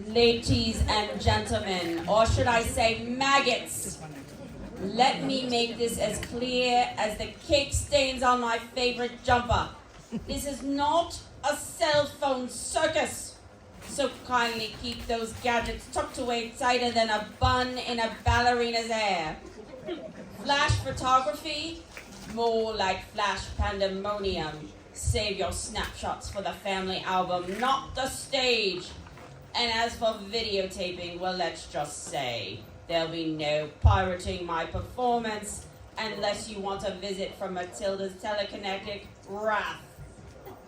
Ladies and gentlemen, or should I say maggots, let me make this as clear as the cake stains on my favorite jumper. This is not a cell phone circus, so kindly keep those gadgets tucked away tighter than a bun in a ballerina's hair. Flash photography? More like flash pandemonium. Save your snapshots for the family album, not the stage. And as for videotaping, well, let's just say there'll be no pirating my performance unless you want a visit from Matilda's telekinetic wrath.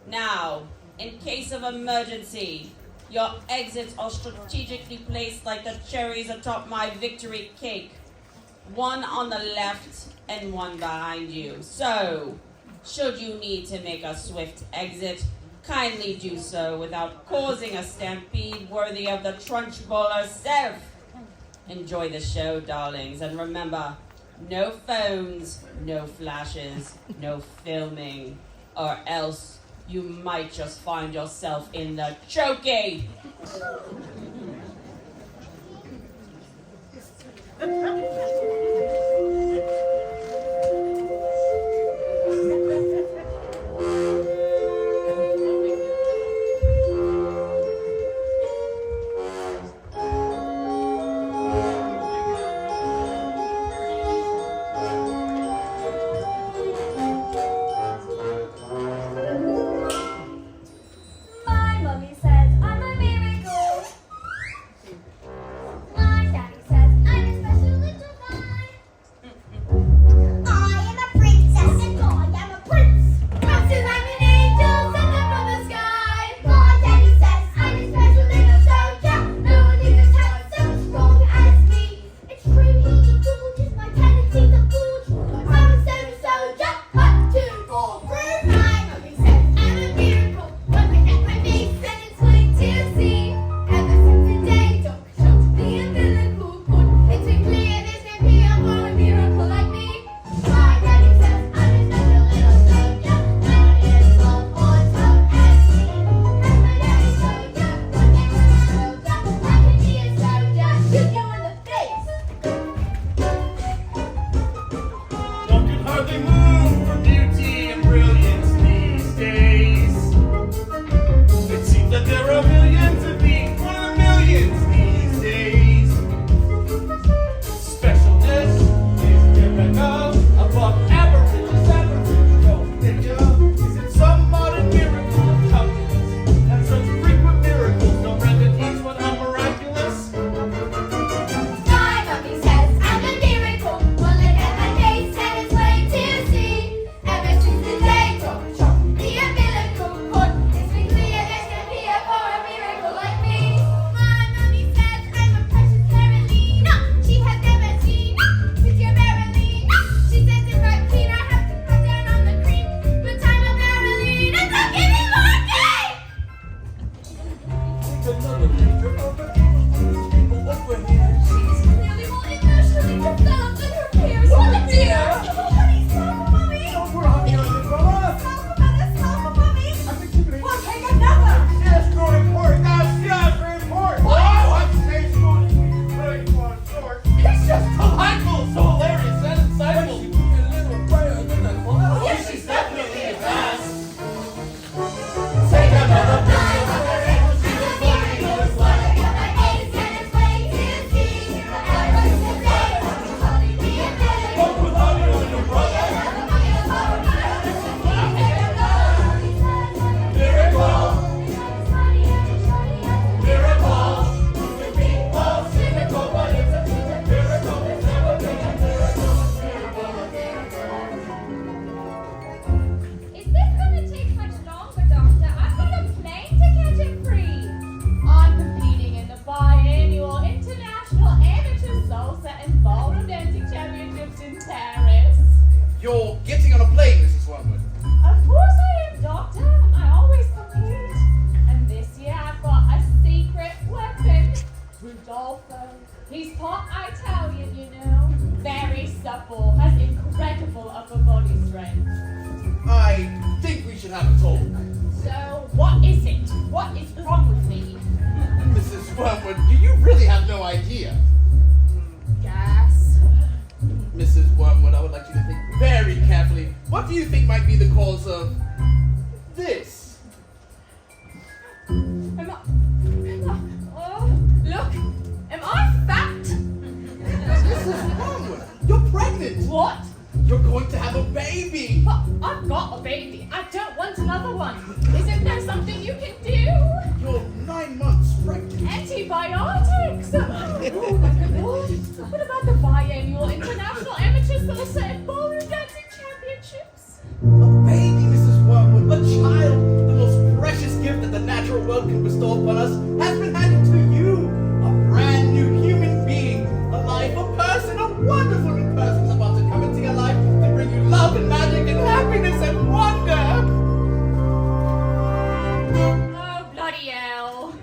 Now, in case of emergency, your exits are strategically placed like the cherries atop my victory cake. One on the left and one behind you. So, should you need to make a swift exit, kindly do so without causing a stampede worthy of the Trunchbull herself. Enjoy the show, darlings, and remember, no phones, no flashes, no filming, or else you might just find yourself in the chokey. You're getting on a plane, Mrs. Wormwood. Of course I am, Doctor. I always compete. And this year I've got a secret weapon. Rudolpho. He's part Italian, you know. Very supple. Has incredible upper body strength. I think we should have a talk. So, what is it? What is wrong with me? Mrs. Mrs. Wormwood, you really have no idea. Yes. Mrs. Wormwood, I would like you to think very carefully. What do you think might be the cause of this? Look, am I fat? Mrs. Wormwood, you're pregnant. What? You're going to have a baby. But I've got a baby. I don't want another one. Isn't there something you can do? You're 9 months pregnant. Antibiotics! Oh my goodness. What about the biannual international amateur salsa and ballroom dancing championships? A baby, Mrs. Wormwood, a child, the most precious gift that the natural world can bestow upon us, has been handed to you. A brand new human being, a life, a person, a wonderful new person is about to come into your life to bring you love and magic and happiness and wonder. Oh, bloody hell.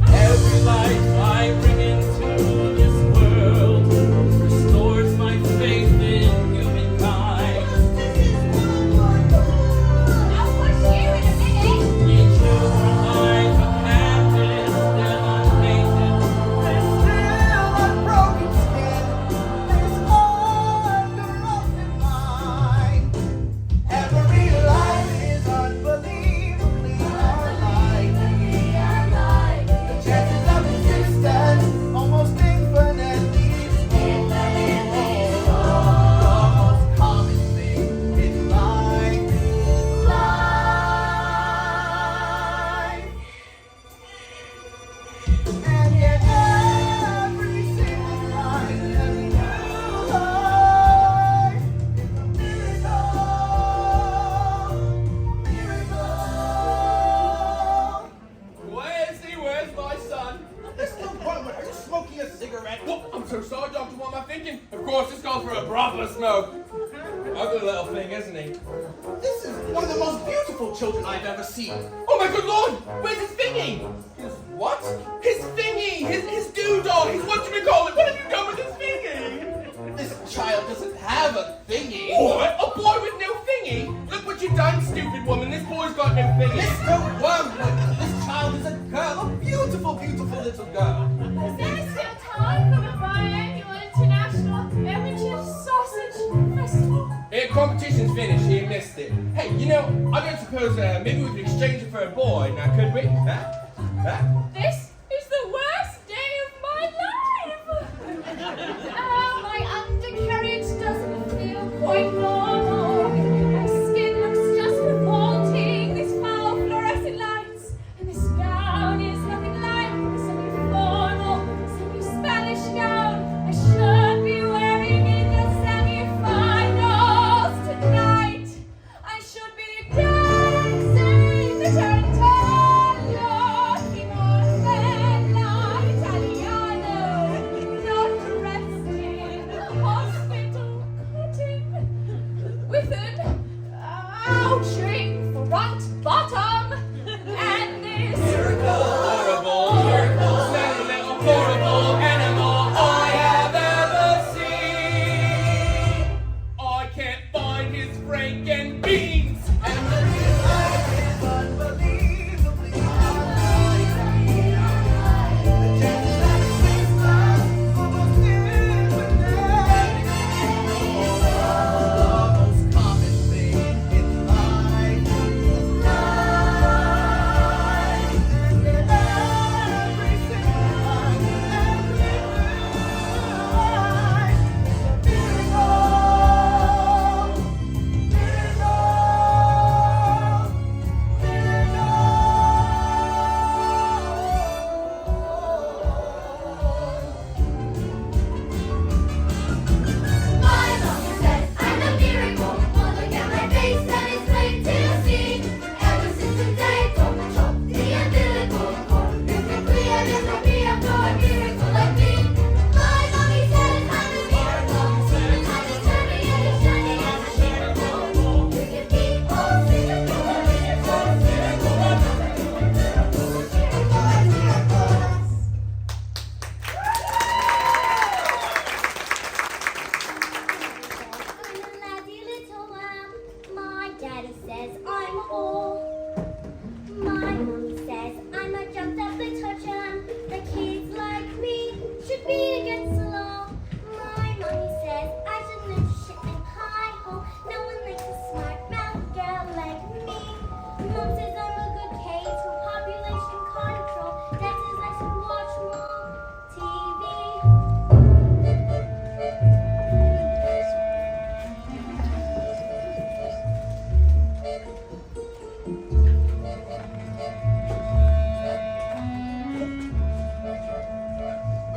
Every life I bring into this world restores my faith in humankind. I'll push you in a minute. Each human life a captive, still untainted. There's still unbroken skin, there's uncorrupted mind. Every life is unbelievably unlikely. The chances of existence almost infinitely small. The most common thing in life is life. And yet every single life, every new life is a miracle. Where's my son? Mr. Wormwood, are you smoking a cigarette? Oh, I'm so sorry, Doctor, what am I thinking? Of course, it's gone for a proper smoke. Ugly little thing, isn't he? This is one of the most beautiful children I've ever seen. Oh my good lord! Where's his thingy? His what? His thingy! His doodah! His what do we call it? What have you done with his thingy? This child doesn't have a thingy. What? A boy with no thingy? Look what you've done, stupid woman. This boy's got no thingy. Mr. Wormwood, this child is a girl, a beautiful, beautiful little girl. Is there still time for the biannual international amateur sausage festival? Competition's finished. He missed it. Hey, you know, I don't suppose maybe we could exchange it for a boy now, could we? Huh? This is the worst day of my life! Oh, my undercarriage doesn't feel quite normal. My skin looks just revolting. These foul fluorescent lights. And this gown is nothing like the semi-formal, semi-Spanish gown I should be wearing in the semi-finals tonight. I should be dancing the tarantella.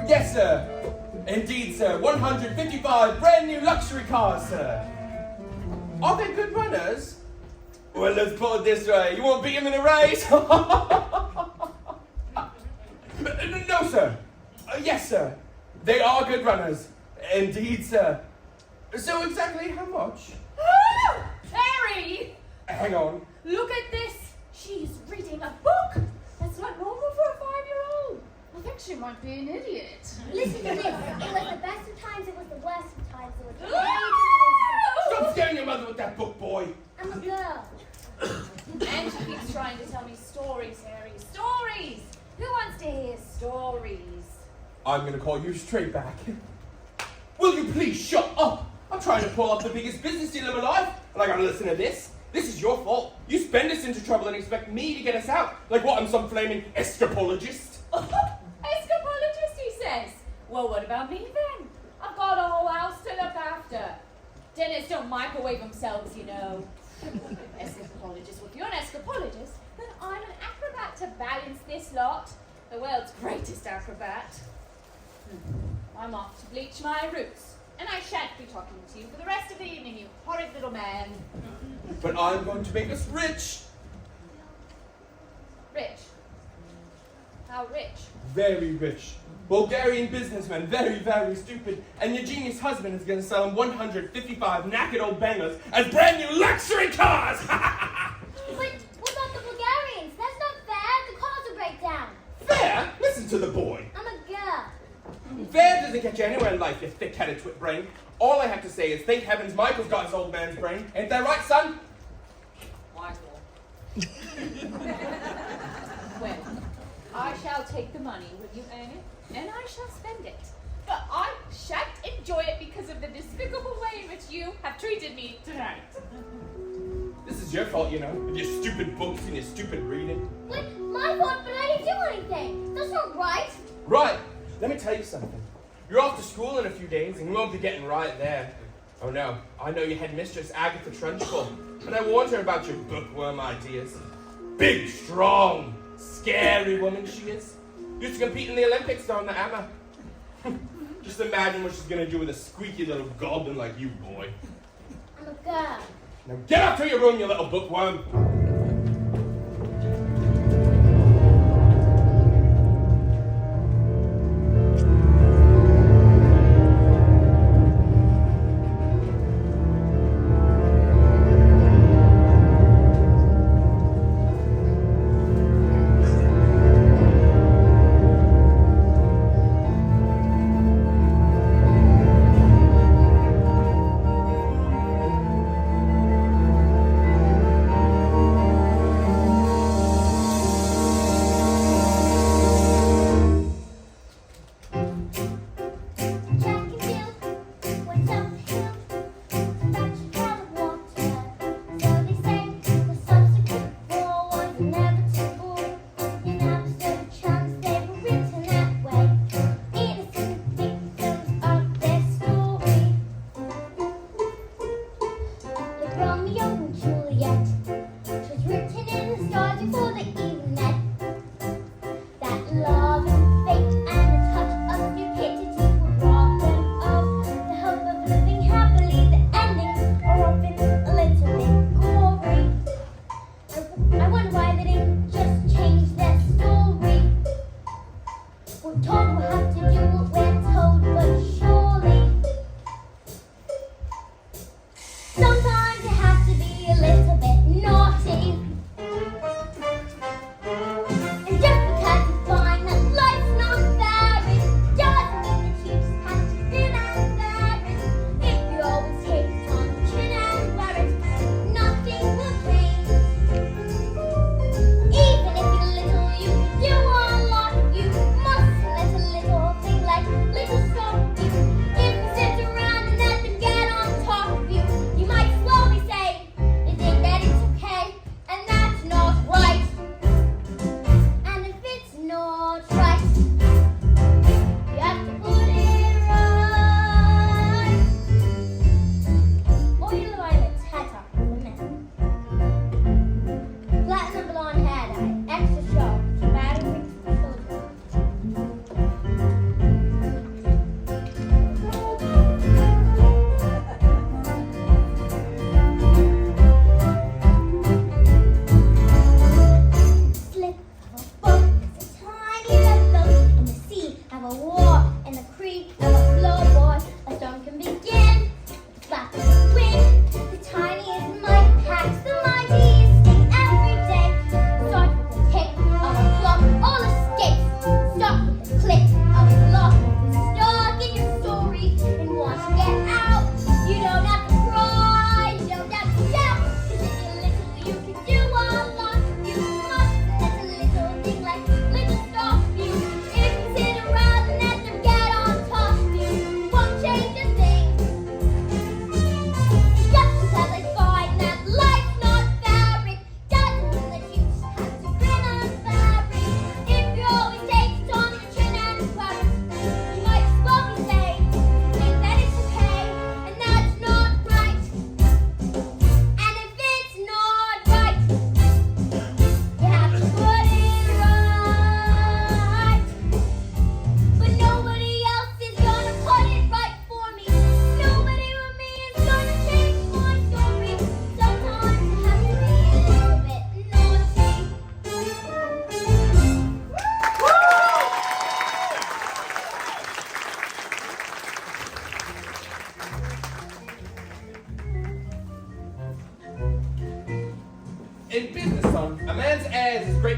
Yes, sir. Indeed, sir. 155 brand new luxury cars, sir. Are they good runners? Well, let's put it this way. You won't beat them in a race. No, sir. Yes, sir. They are good runners. Indeed, sir. So exactly how much? Oh, Harry! Hang on. Look at this. She's reading a book. That's not normal for a 5-year-old. I think she might be an idiot. Listen to this. It was the best of times, it was the worst of times. It was the Stop scaring your mother with that book, boy. I'm a girl. And she keeps trying to tell me stories, Harry. Stories! Who wants to hear stories? I'm gonna call you straight back. Will you please shut up? I'm trying to pull off the biggest business deal of my life, and I gotta listen to this. This is your fault. You spend us into trouble and expect me to get us out. Like what, I'm some flaming escapologist? Escapologist, he says. Well, what about me then? I've got a whole house to look after. Dinners don't microwave themselves, you know. Escapologist. Well, if you're an escapologist, then I'm an acrobat to balance this lot. The world's greatest acrobat. I'm off to bleach my roots. And I shan't be talking to you for the rest of the evening, you horrid little man. But I'm going to make us rich. Rich? How rich? Very rich. Bulgarian businessman, very, very stupid. And your genius husband is going to sell him 155 knackered old bangers as brand new luxury cars! But what about the Bulgarians? That's not fair. The cars will break down. Fair? Listen to the boy. I'm a girl. Fair doesn't get you anywhere in life, you thick-headed twit brain. All I have to say is, thank heavens Michael's got his old man's brain. Ain't that right, son? Michael. Well, I shall take the money when you earn it, and I shall spend it. But I shan't enjoy it because of the despicable way in which you have treated me tonight. This is your fault, you know, with your stupid books and your stupid reading. But my fault, but I didn't do anything. That's not right. Right. Let me tell you something. You're off to school in a few days, and you won't be getting right there. Oh no, I know your headmistress, Agatha Trunchbull, and I warned her about your bookworm ideas. Big, strong, scary woman she is. Used to compete in the Olympics down the Amma. Just imagine what she's gonna do with a squeaky little goblin like you, boy. I'm a girl. Now get up to your room, you little bookworm.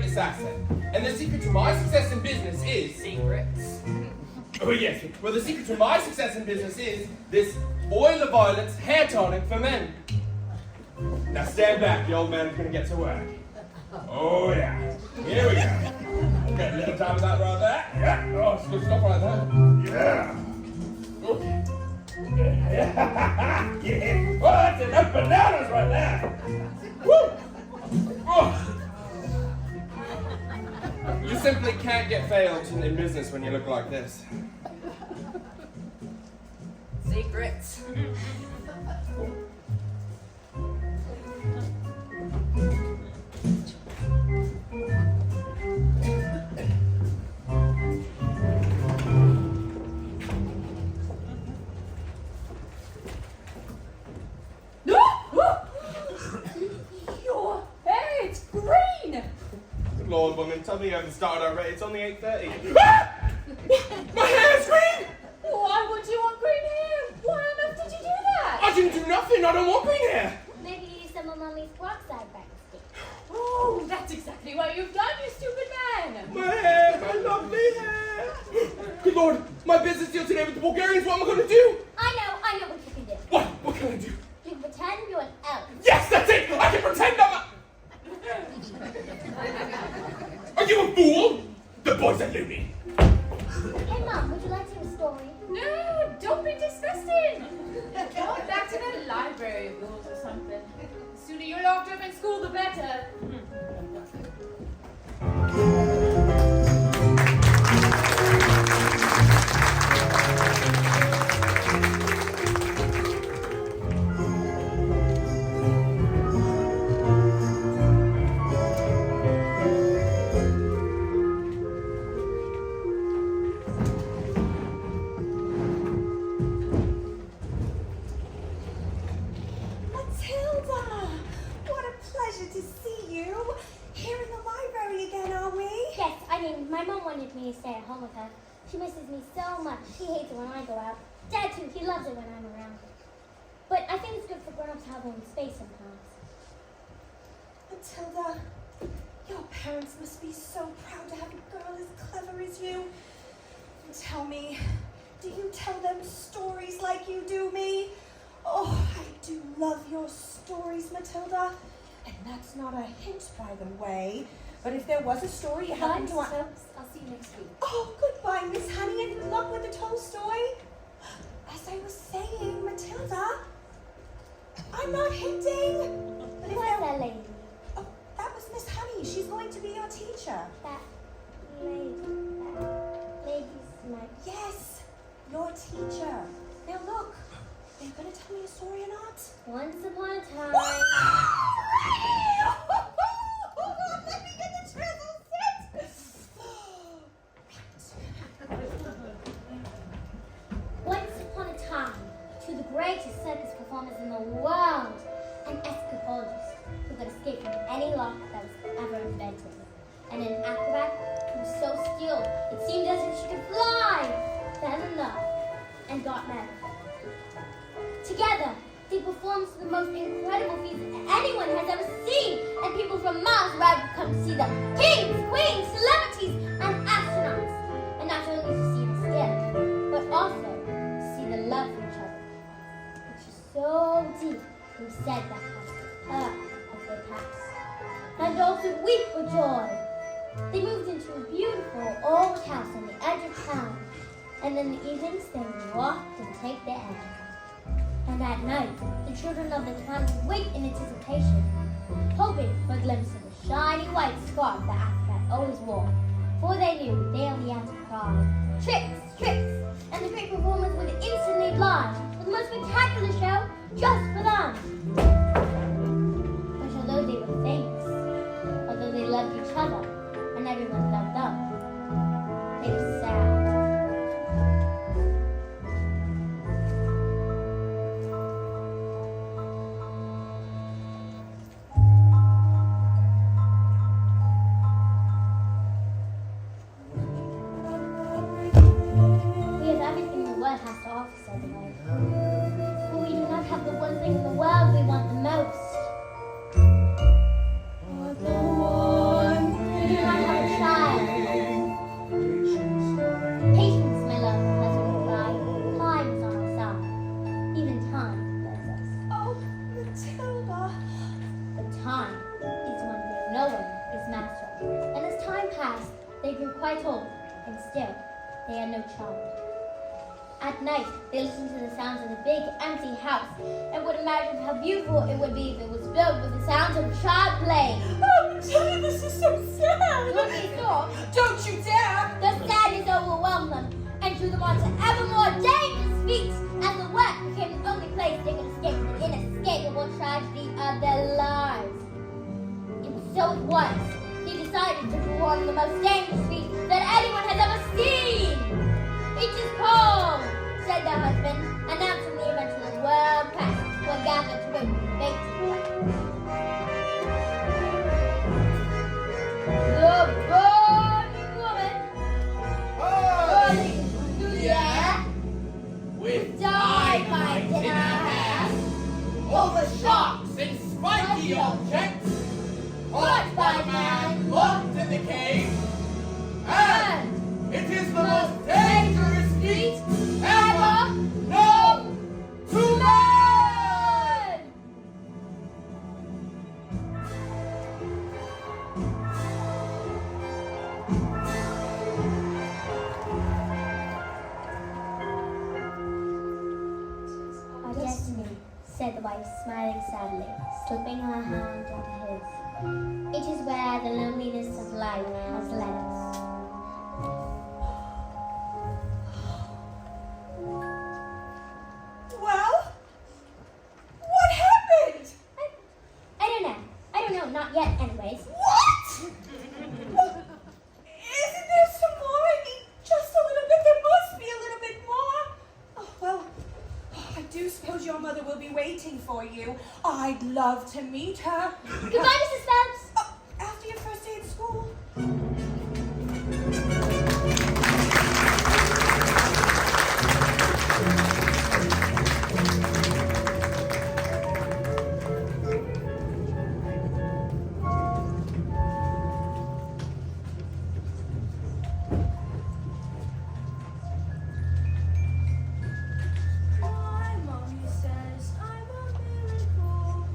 greatest asset. And the secret to my success in business is... Secrets. Oh, yes. Well, the secret to my success in business is this Oil of Violets hair tonic for men. Now stand back, the old man's going to get to work. Oh, yeah. Here we go. Okay, a little time of that right there. Yeah. Oh, it's good stuff right there. Yeah. Okay. Yeah. Yeah. Oh, that's enough bananas right there. Woo. Oh. You simply can't get failed in business when you look like this. Secrets. Your hair, it's green! Good Lord, woman, tell me you haven't started already. It's only 8:30. My hair's green! Why would you want green hair? Why on earth did you do that? I didn't do nothing. I don't want green hair. Maybe you use some of Mommy's peroxide backstage. Oh, that's exactly what you've done, you stupid man! My hair, my lovely hair. Good Lord, my business deal today with the Bulgarians. What am I going to do? I know what you can do. What can I do? You can pretend you're an elf. Yes, that's it. I can pretend I'm a... Are you a fool? The boys are loony. Hey, Mom, would you like to hear a story? No, don't be disgusting! Go back to the library of yours or something. The sooner you're locked up in school, the better. Matilda! What a pleasure to see you. Here in the library again, are we? Yes, my mom wanted me to stay at home with her. She misses me so much. She hates it when I go out. Dad, too, he loves it when I'm around. But I think it's good for grown-ups to have their own space sometimes. Matilda, your parents must be so proud to have a girl as clever as you. Tell me, do you tell them stories like you do me? Oh, I do love your stories, Matilda. And that's not a hint, by the way. But if there was a story you happen to want... I'll see you next week. Oh, goodbye, Miss Honey, and good luck with the Tolstoy. As I was saying, Matilda, I'm not hinting. But if Who is there... that lady? Oh, that was Miss Honey. She's going to be your teacher. That lady's my... Yes, your teacher. Now look, are you going to tell me a story or not? Once upon a time... Hold on, let me get the drizzle set. Once upon a time, to the greatest circus performers in the world, an escapologist who could escape from any lock that was ever invented, and an acrobat who was so skilled it seemed as if she could fly, fell in love, and got married. Together, they performed some of the most incredible feats anyone has ever seen, and people from miles around would come to see them. Kings, queens, celebrities, and astronauts. And not only to see the skill, but also to see the love for each other, which is so deep, who said that was the pearl of their past. And all could weep for joy. They moved into a beautiful old house on the edge of town, and in the evenings they would walk and take their air. And at night, the children of the town would wait in anticipation, hoping for a glimpse of the shiny white scarf the acrobat always wore, for they knew they only had to cry, "Tricks, tricks!" and the great performers would instantly launch with the most spectacular show just for them. But although they were famous, although they loved each other, and everyone loved them, they were sad. We have everything the world has to offer, said the boy. But we do not have the one thing in the world we want the most. The one thing At night, they listened to the sounds of the big, empty house and would imagine how beautiful it would be if it was filled with the sounds of a child playing. Oh, Matilda, this is so sad. When they saw, Don't you dare. the sadness overwhelmed them and drew them on to ever more dangerous feats as the work became the only place they could escape the inescapable tragedy of their lives. And so it was. He decided to perform the most dangerous feat that anyone has ever seen. It is cold, said the husband, announcing the event to the world press who had gathered to witness the fate. The burning woman, burning through the air, With dynamite in her hand, over sharks and spiky objects, caught by man, locked in the cave, and it is the most dangerous feat ever known to man! Our destiny, said the wife, smiling sadly, slipping her hand into his. It is where the loneliness of life has led us. Well, what happened? I don't know, not yet anyways. What? Well, isn't there some more? I mean, just a little bit. There must be a little bit more. Oh, well, I do suppose your mother will be waiting for you. I'd love to meet her. Goodbye, Mrs. Phelps. After your first day at school. My mommy says I'm a miracle.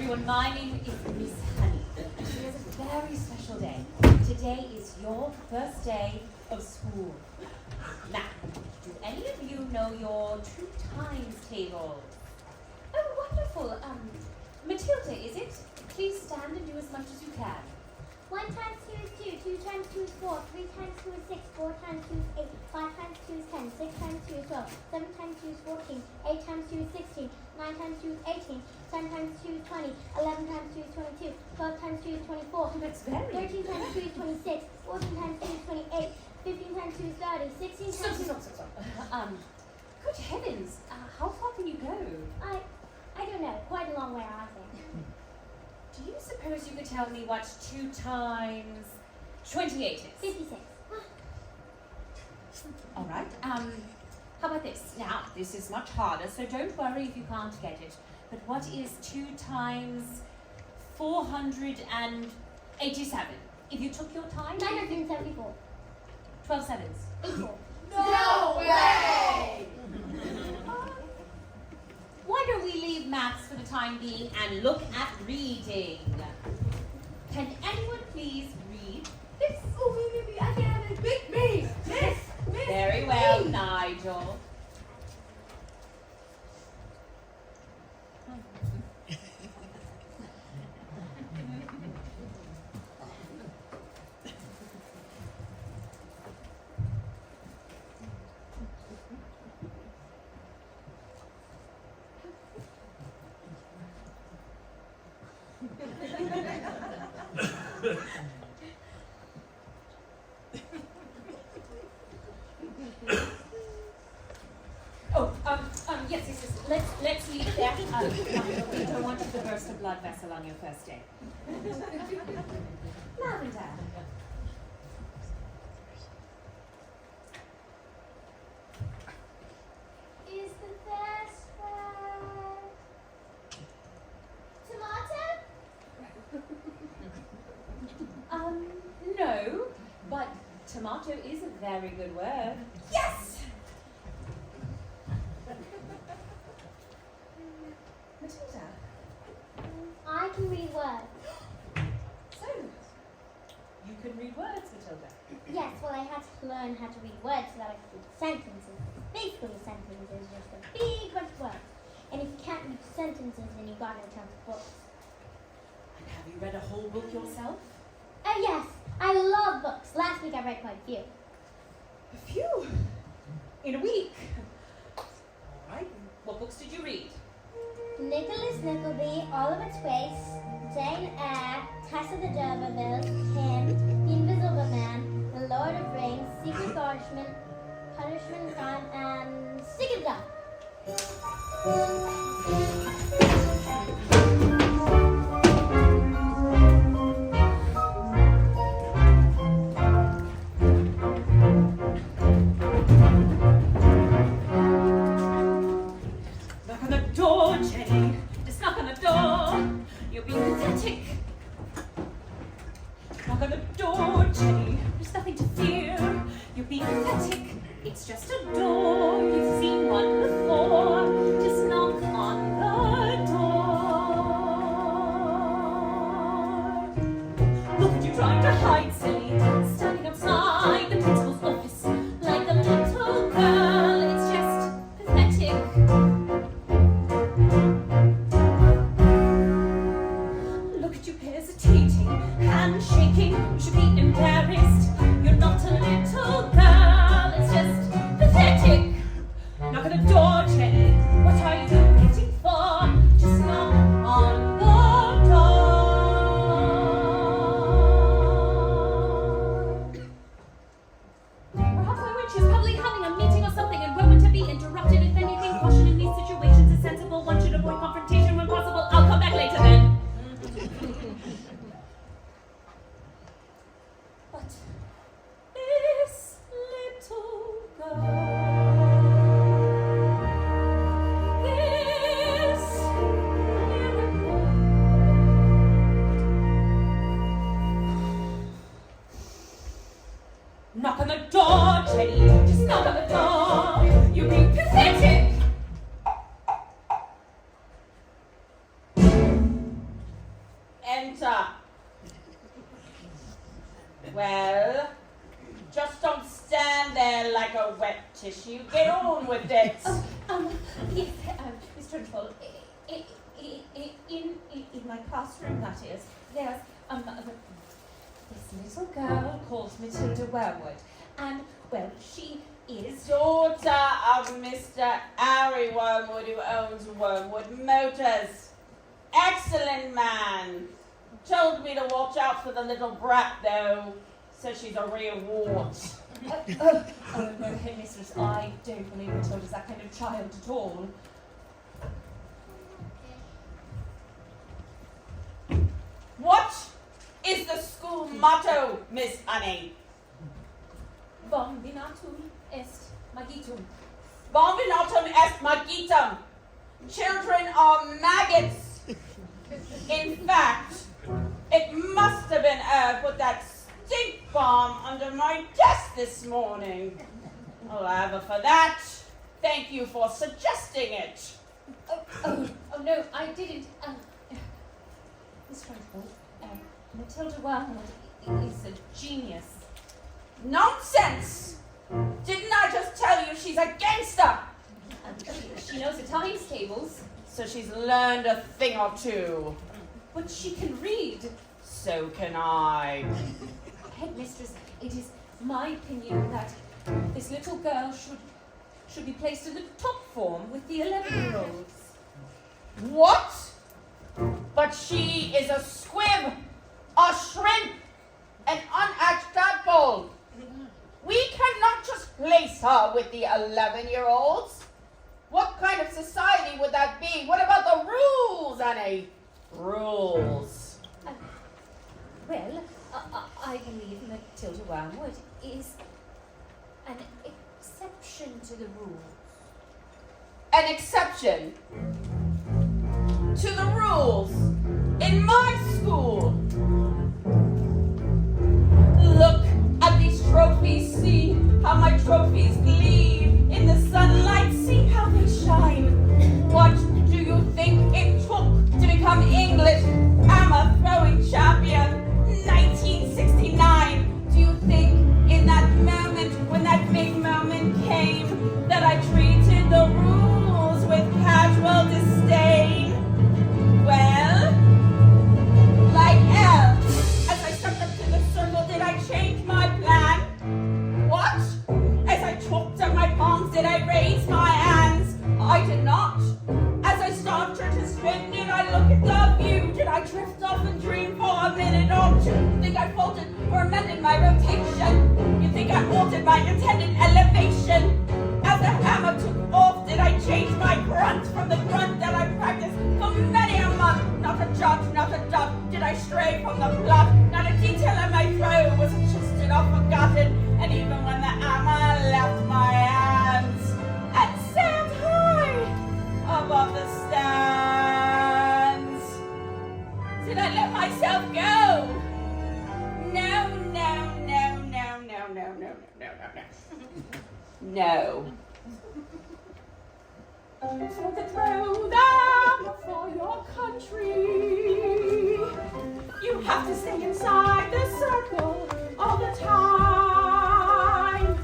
everyone. My name is Miss Honey. Today is a very special day. Today is your first day of school. Now, do any of you know your 2 times table? Oh, wonderful. Matilda, is it? Please stand and do as much as you can. 1 times 2 is 2, 2 times 2 is 4, 3 times 2 is 6, 4 times 2 is 8, 5 times 2 is 10, 6 times 2 is 12, 7 times 2 is 14, 8 times 2 is 16, 9 times 2 is 18, 10 times 2 is 20, 11 times 2 is 22, 12 times 2 is 24, That's very... 13 times 2 is 26, 14 times 2 is 28, 15 times 2 is 30, 16 times 2 is... Good heavens, how far can you go? I don't know, quite a long way, I think. Do you suppose you could tell me what 2 times 28 is? 56. All right. How about this? Now, this is much harder, so don't worry if you can't get it. But what is 2 times 487? If you took your time? 974. 12 sevens. 84. No way! Why don't we leave maths for the time being and look at reading? Can anyone please read this? Oh, me, I can have it. Me, miss. Very well, Nigel. Yes. Let's leave there. We don't want you to burst a blood vessel on your first day. Lavender. Is the first word tomato? No, but tomato is a very good word. Yes! Matilda. I can read words. So, you can read words, Matilda. Yes, well, I had to learn how to read words so that I could read sentences. Basically, a sentence is just a big bunch of words. And if you can't read sentences, then you got no chance of books. And have you read a whole book yourself? Oh, yes, I love books. Last week I read quite a few. A few? In a week? All right. What books did you read? Nicholas Nickleby, Oliver Twist, Jane Eyre, Tess of the D'Urbervilles, Him, The Invisible Man, The Lord of Rings, Secret Punishment, Crime, and Stick of Gum. Knock on the door, Jenny. Just knock on the door. You're being pathetic. Knock on the door, Jenny. There's nothing to fear. You're being pathetic. It's just a door. You've seen one before. Just knock on the door. Look at you trying to hide, silly. Standing outside the principal's office like a little girl. It's just pathetic. Look at you hesitating, hand shaking. You should be embarrassed. You're not a little girl. It's just pathetic. Knock on the door, Jenny. What are you waiting for? Just knock on the door. Perhaps my witch is probably having a meeting or something and won't want to be interrupted. If anything, caution in these situations is sensible. One should avoid confrontation when possible. I'll come back later then. But this little girl, this miracle. Knock on the door, Jenny. Just knock on the door. You're being pathetic. Well, just don't stand there like a wet tissue. Get on with it. Yes, Miss Trunchbull, in my classroom, that is, there's this little girl called Matilda Wormwood, and, well, she is... Daughter of Mr. Harry Wormwood, who owns Wormwood Motors. Excellent man. Told me to watch out for the little brat, though. Says she's a real wart. Oh, no, headmistress, I don't believe Matilda's that kind of child at all. What is the school motto, Miss Honey? Bombinatum est magitum. Bombinatum est magitum. Children are maggots. In fact, it must have been her put that stink bomb under my desk this morning. However, for that, thank you for suggesting it. Oh, no, I didn't. Miss Trunchbull, Matilda Wormwood is a genius. Nonsense! Didn't I just tell you she's a gangster? She knows the times tables, So she's learned a thing or two. but she can read. So can I. Headmistress, it is my opinion that this little girl should be placed in the top form with the 11-year-olds. What? But she is a squib, a shrimp, an unhatched tadpole. We cannot just place her with the 11-year-olds. What kind of society would that be? What about the rules, Annie? Rules. Well, I believe Matilda Wormwood is an exception to the rules. An exception to the rules in my school. Look at these trophies. See how my trophies gleam in the sunlight. See how they shine. What do you think it took to become English hammer throwing champion 1969? Do you think in that moment, when that big moment came, that I treated the rules with casual disdain? Well, like hell, as I stepped up to the circle, did I change my plan? What? As I chalked up my palms, did I raise my hands? I did not. As I started to spin, did I look at the view? Did I drift off and dream for a minute or two? Think I faltered or amended my rotation? You think I altered my intended elevation? As the hammer took off, did I change my grunt from the grunt that I practiced for many a month? Not a jot, not a dot, did I stray from the plot? Not a detail of my throw was adjusted or forgotten. And even when the hammer left my hands and sailed high above the stands, did I let myself go? No, no, no, no, no, no, no, no, no, no, no. No. For the throwdown for your country, you have to stay inside the circle all the time.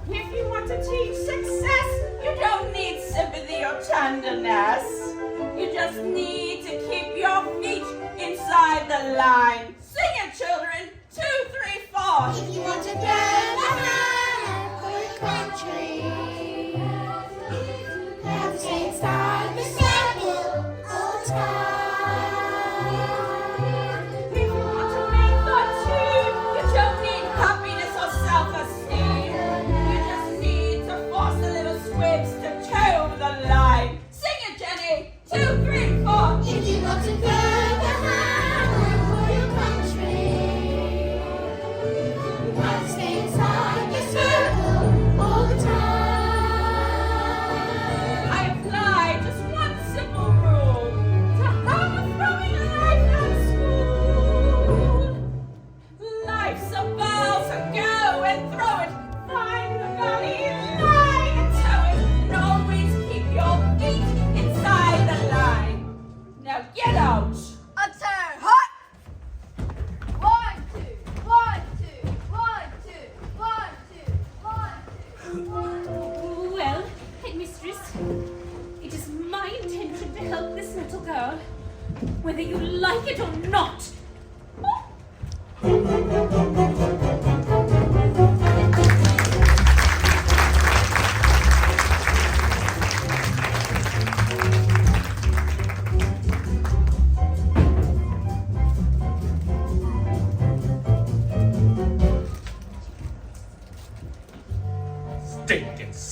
If you want to teach success, you don't need sympathy or tenderness. You just need to keep your feet inside the line. Sing it, children. 2, 3, 4. If you want to throw the hammer for your country, you have to stay inside the circle all the time. If you want to make the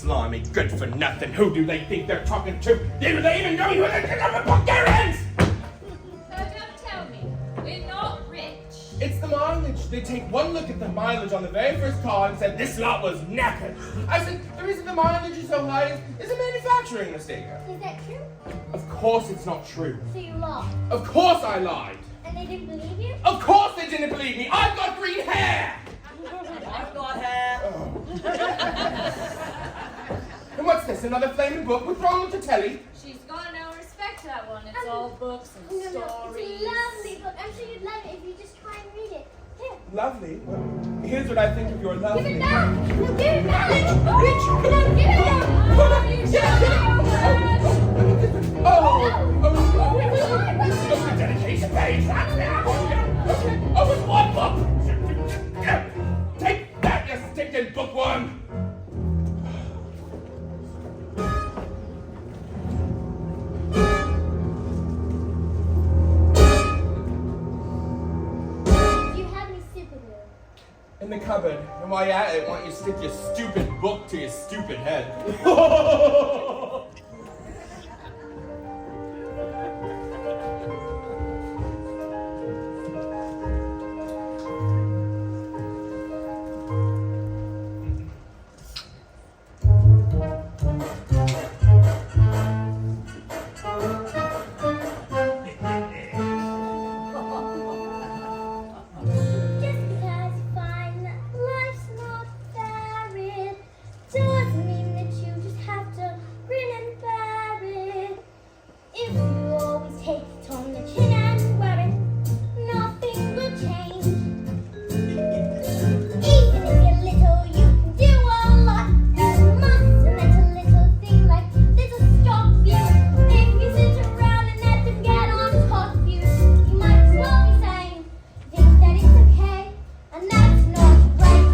slimy, good for nothing. Who do they think they're talking to? Do they even know who they're Bulgarians? Don't tell me. We're not rich. It's the mileage. They take one look at the mileage on the very first car and said this lot was knackered. I said, the reason the mileage is so high is a manufacturing mistake. Is that true? Of course it's not true. So you lied. Of course I lied. And they didn't believe you? Of course they didn't believe me. I've got green hair. I've got hair. Oh. And what's this? Another flaming book? What's wrong with the telly? She's got no respect for that one. It's all books and No, stories. it's a lovely book. I'm sure you'd love it if you just try and read it. Here. Lovely. Well, here's what I think of your Give lovely. it back! No, give it back! Rich! Come on, give it back! The dedication page. That's now. Okay. Oh, it's one book. Take that, you stinking bookworm. Do you have any super glue? In the cupboard. And while you're at it, why don't you stick your stupid book to your stupid head? Just because you find that life's not fair, it doesn't mean that you just have to grin and bear it. If you always take it on the chin and wear it, nothing will change. Even if you're little, you can do a lot. You mustn't let a little thing like this stop you. If you sit around and let them get on top of you, you might as well be saying think that it's okay, and that's not right.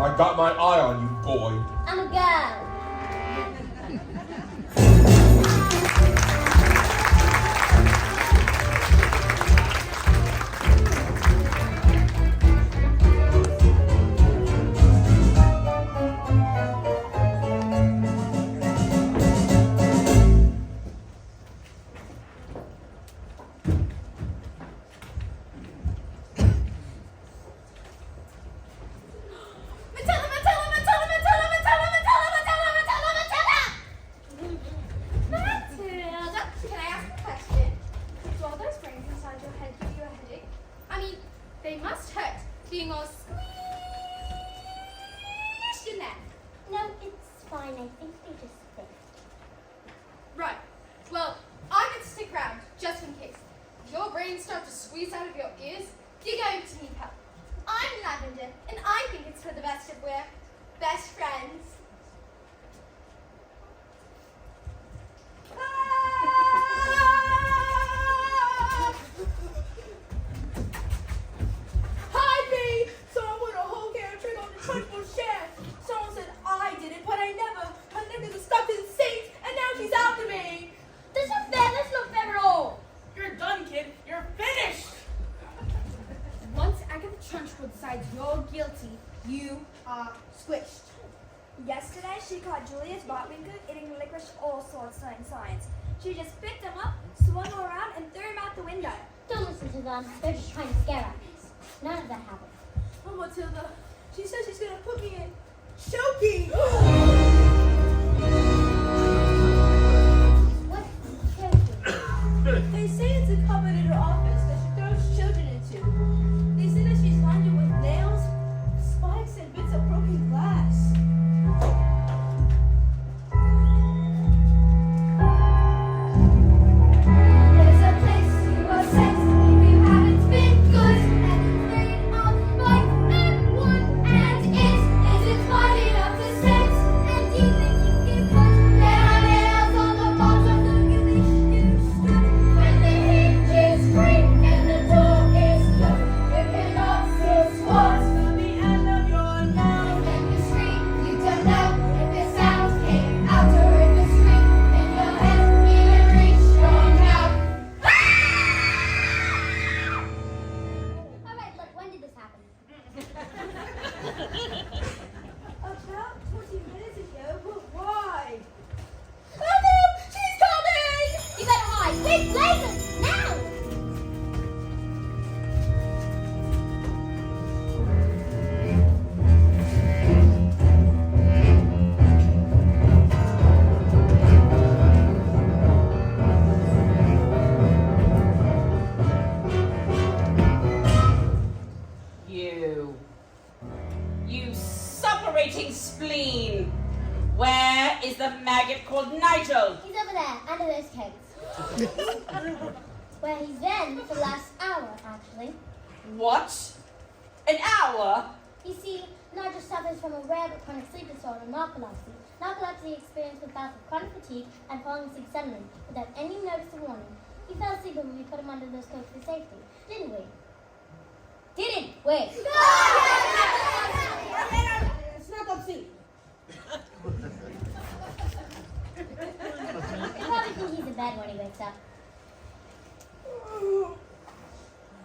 I got my eye on you, boy. I'm a girl. Matilda, Matilda, Matilda, Matilda, Matilda, Matilda, Matilda, Matilda, Matilda! Matilda, can I ask a question? Do all those brains inside your head give you a headache? I mean, they must hurt, being all squished in there. No, it's fine. I think they just fit. Right. Well, I'm going to stick around, just in case. If your brains start to squeeze out of your ears, you're going to need help. I'm Lavender, and I think it's for the best if we're best friends. Hi, B! Someone put a whole can of trick on the triple chef. Someone said I did it, but I never. My niggas are stuck in seats, and now she's after me. That's not fair. That's not fair at all. You're done, kid. You're finished. Once Agatha Trunchbull decides you're guilty, you are squished. Yesterday, she caught Julius Botwinkle eating licorice all sorts in science. She just picked him up, swung him around, and threw him out the window. Don't listen to them. They're just trying to scare us. None of that happened. Oh, Matilda, she says she's gonna put me in choking. What's choking? They say it's a cupboard in her office that she throws children into. They say that she's lined it with nails, spikes, and bits of broken glass. There's a place you are sent if you haven't been good, and it's made of light and wood, and it isn't wide enough to sense. And you think you can put there are nails on the bottom that you wish you stood. When the hinges break and the door is locked, those cakes. Where he's been for the last hour, actually. What? An hour? You see, Nigel suffers from a rare but chronic sleep disorder, narcolepsy. Narcolepsy experienced with bouts of chronic fatigue and falling asleep suddenly, without any notice or warning. He fell asleep when we put him under those coats for safety, didn't we? Didn't we? Snarkopsy. You probably think he's in bed when he wakes up.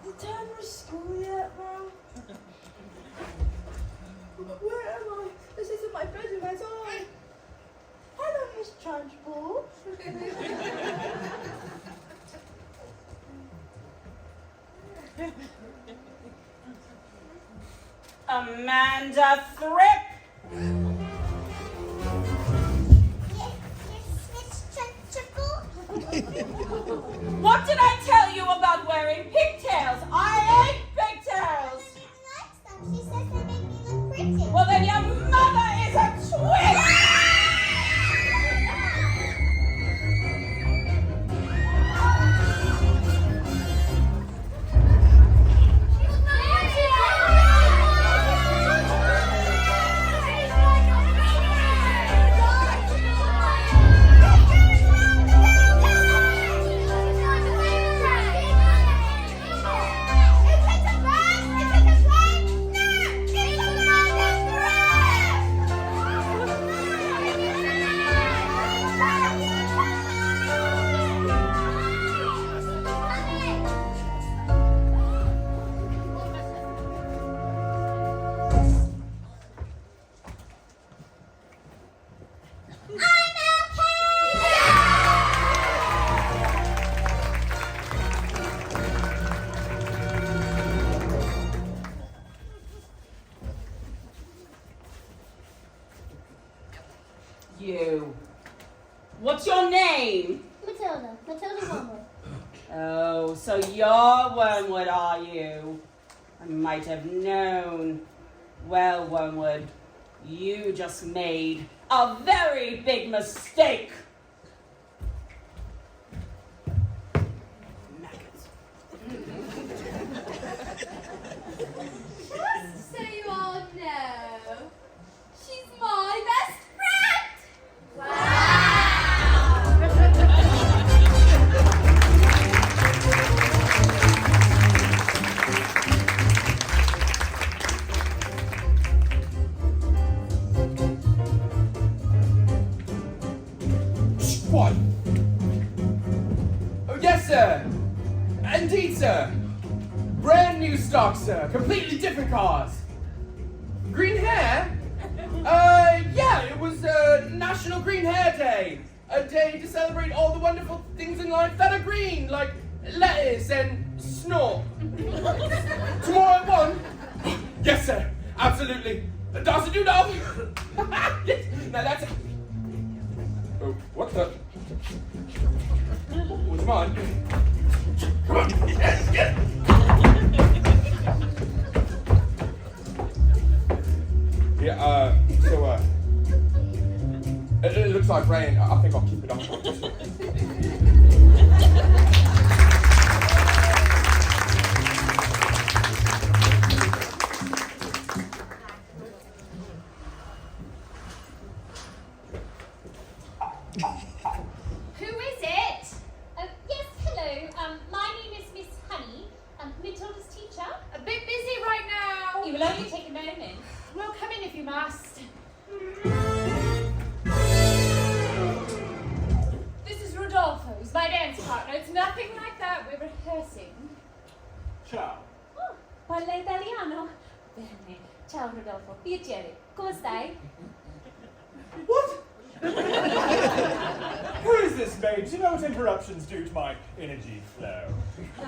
The time for school yet, Mom? Where am I? This isn't my bedroom at all. Hello, Miss Trunchbull. Amanda Thripp! What did I tell you about wearing pigtails? I hate pigtails! She says they make me look pretty. Well, then your mother is a twin! You. What's your name? Matilda. Matilda Wormwood. Oh, so you're Wormwood, are you? I might have known. Well, Wormwood, you just made a very big mistake. Just so you all know, she's my best friend! Wow! What? Oh, yes, sir. Indeed, sir. Brand new stock, sir. Completely different cars. Green hair? Yeah, it was National Green Hair Day. A day to celebrate all the wonderful things in life that are green, like lettuce and snort. Tomorrow at 1? Yes, sir. Absolutely. Does it do now? Yes. Now that's it. Oh, what the? What's mine? Come on. Yes, yes. Yeah, so, it looks like rain. I think I'll keep it on. Who is it? Yes, hello. My name is Miss Honey. Matilda's teacher. A bit busy right now. You will only take a moment. Well, come in if you must. This is Rodolfo. He's my dance partner. It's nothing like that. We're rehearsing. Ciao. Oh, parla italiano? Bene. Ciao Rodolfo. Piacere. Come stai? What? Who is this, babes? You know what interruptions do to my energy flow.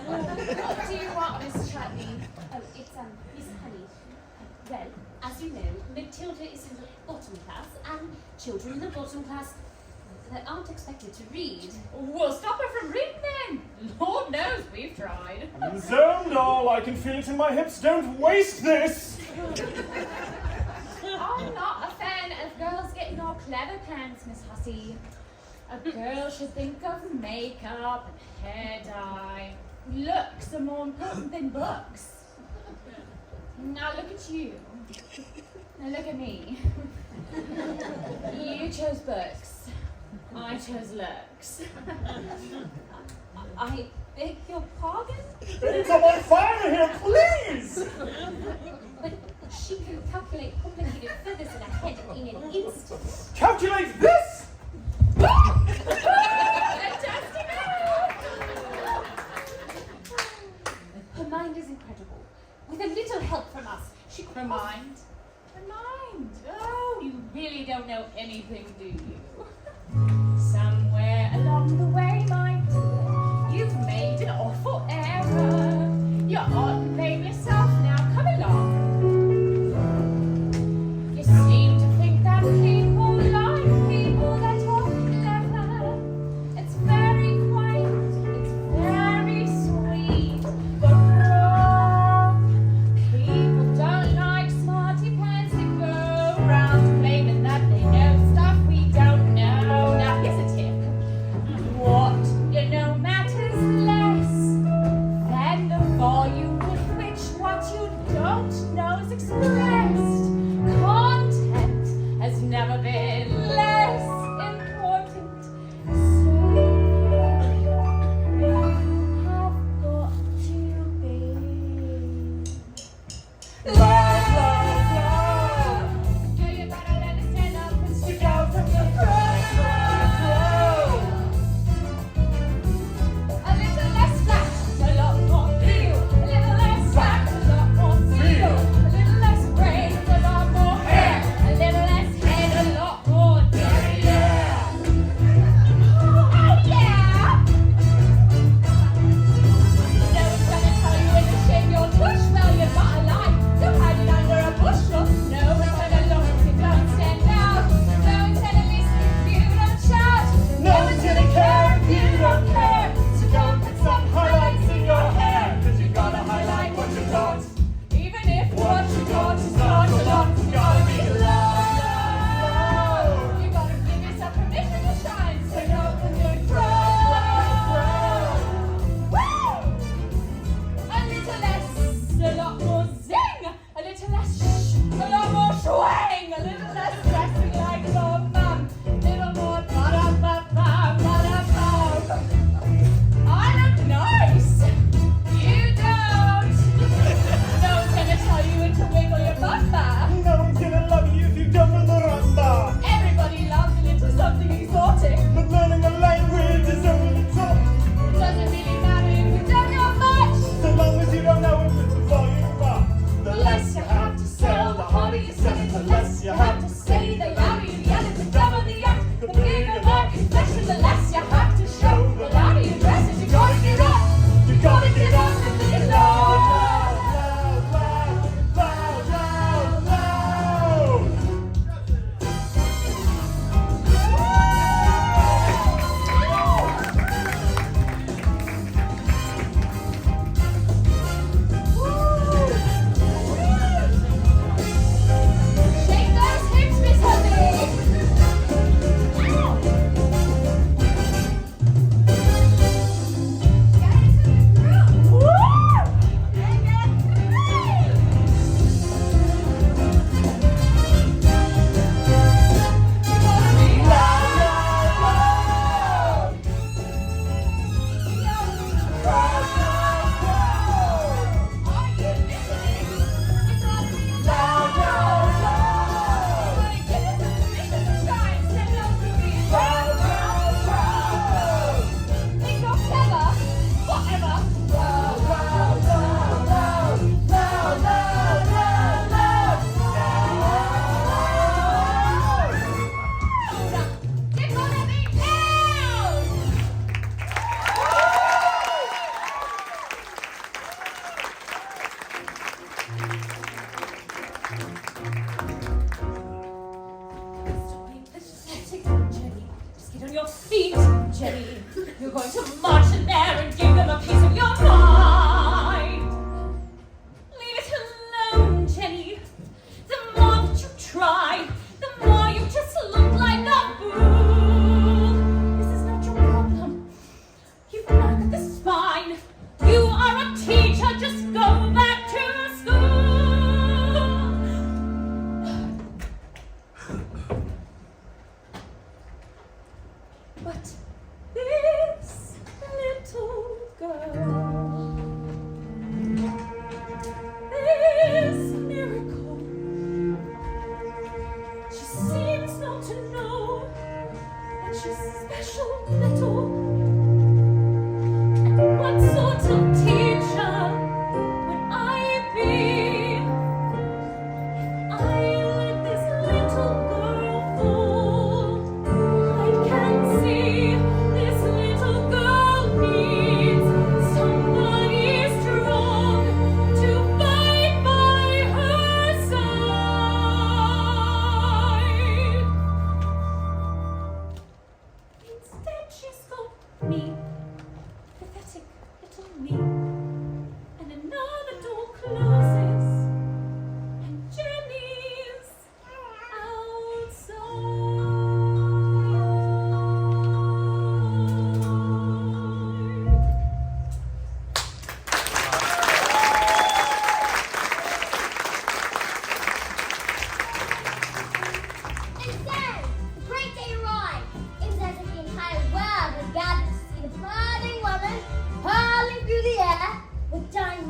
What do you want, Miss Chutney? Oh, it's Miss Honey. Well, as you know, Matilda is in the bottom class, and children in the bottom class that aren't expected to read. We'll stop her from reading then. Lord knows we've tried. I'm zoned all. I can feel it in my hips. Don't waste this. I'm not a fan of girls getting all clever pants, Miss Hussey. A girl should think of makeup and hair dye. Looks are more important than books. Now look at you. Now look at me. You chose books. I chose looks. I beg your pardon? Come on fire here, please! But she can calculate complicated figures in her head in an instant. Calculate this! Her mind is incredible. With a little help from us, she could... Her mind? Her mind? Oh, you really don't know anything, do you? Somewhere along the way, my dear, you've made an awful error. You ought to blame yourself now. Come along. You seem to think that people like people that talk clever. It's very quaint, it's very sweet, but wrong. People don't like smarty pants that go around claiming that they know stuff we don't know. Now here's a tip. What you know matters less than the volume with which what you don't know is expressed. Content has never been less important. So you have got to be. Love, love, love. Do you better let us stand up and stick out from the crowd? A little less flat, a lot more feel. A little less flat, a lot more feel. A little less brain, a lot more hair. A little less head, a lot more derriere. Oh yeah! No one's gonna tell you when to shave your tush. Well, you've got a lie, so hide it under a bushel. No one's gonna look if you don't stand out. No one's gonna listen if you don't shout. No one's gonna care if you don't care. So don't put some highlights in your hair, 'cause you gotta highlight what you got. Even if what you got is not a lot, you gotta be low. You gotta give yourself permission to shine, so no one can grow. Woo! A little less, a lot more zing. A little less shh, a lot more swing. A little less dressing like your mum. Little more ba-da-ba-ba, ba-da-ba. I look nice. You don't. No one's gonna tell you when to wiggle your bumper. No one's gonna love you if you don't know the rumba. Everybody loves a little something exotic. But learning a language is over the top. It doesn't really matter if you don't know much. So long as you don't know it, put the volume up. The less you have to sell, the harder you sell it. The less you have to say, the louder you yell it. The dumber the act, the bigger the confession. The less you have to show, the louder you dress it. You gotta get up, you gotta get up and be loud. Loud, loud, loud, loud, loud. Shake those hips, Miss Honey.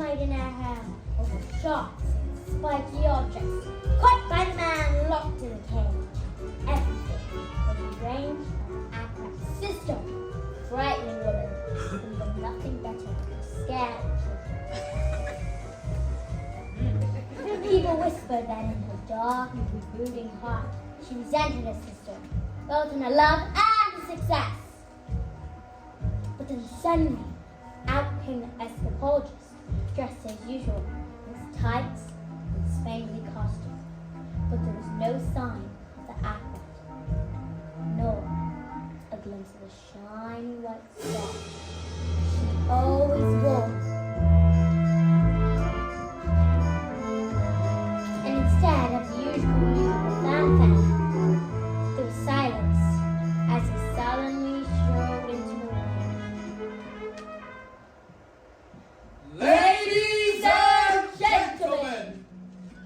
dynamite in her hair, over sharks and spiky objects, caught by the man locked in a cage. Everything was arranged by Akrat's sister, frightening woman who did nothing better than scare children. People whispered that in her dark and brooding heart, she resented her sister, both in her love and success. But then suddenly, out came the escapologist, dressed as usual, in his tights and spangly costume. But there was no sign of the Akrat, nor a glimpse of the shiny white star she always wore. And instead of the usual musical fanfare, there was silence as he solemnly strode into the room. Ladies and gentlemen,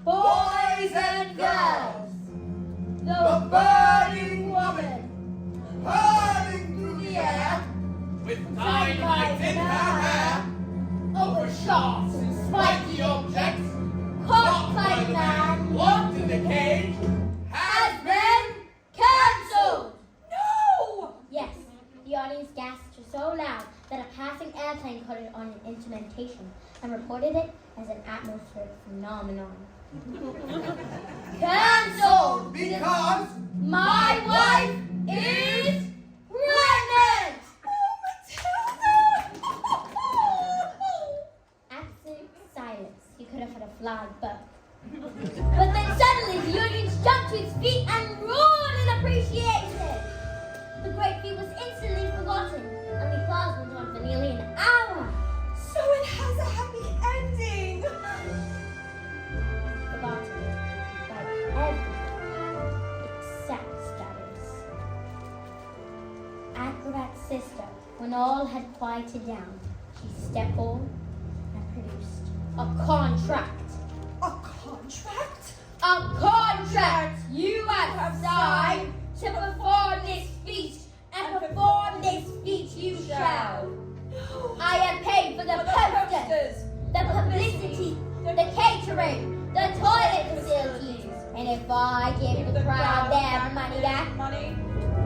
boys and girls, the burning woman, hurling through the air, with dynamite in her hair, over sharks and spiky objects, caught by the man locked in the cage, has been cancelled! No! Yes, the audience gasped so loud that a passing airplane caught it on an instrumentation and reported it as an atmospheric phenomenon. Cancelled Because my wife is pregnant! Absolute silence. You could have had a fly boat. But then suddenly the audience jumped to its feet and roared in appreciation. The great feat was instantly forgotten, and the applause went on for nearly an hour. So it has a happy ending. Forgotten by everyone except Stutters. Akrat's sister, when all had quieted down, she stepped forward and produced a contract. A contract? A contract you have signed to perform this feat, and perform this feat you shall. I have paid for the posters, the publicity, the catering, the toilet facilities, and if I give the crowd their money back,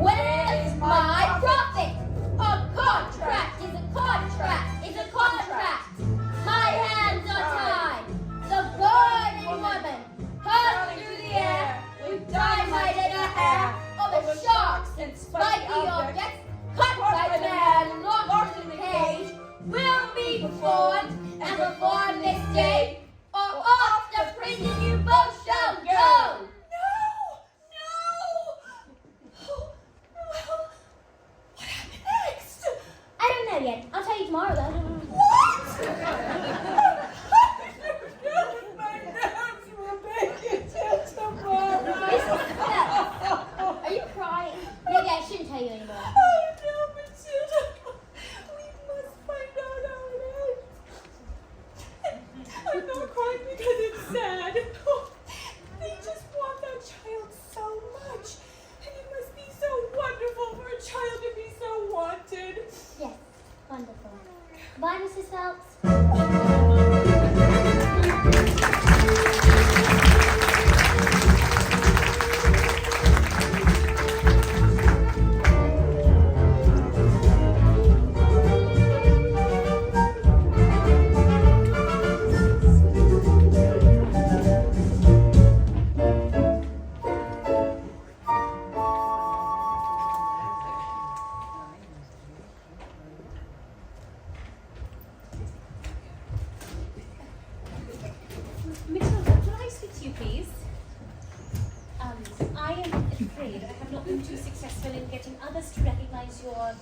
where's my profit? A contract is a contract is a contract. My hands are tied. The burning woman hurled through the air with dynamite in her hair over sharks and spiky objects cut by the man locked in the cage will be performed and performed this day, or off to prison you both shall go. No! Oh, well, what happened next? I don't know yet. I'll tell you tomorrow though. What? Are you crying? Maybe I shouldn't tell you anymore. Oh no, Matilda! We must find out how it ends. I'm not crying because it's sad. They just want that child so much. And it must be so wonderful for a child to be so wanted. Yes, wonderful. Bye, Mrs. Phelps. Matilda, can I speak to you, please? I am afraid I have not been too successful in getting others to recognize your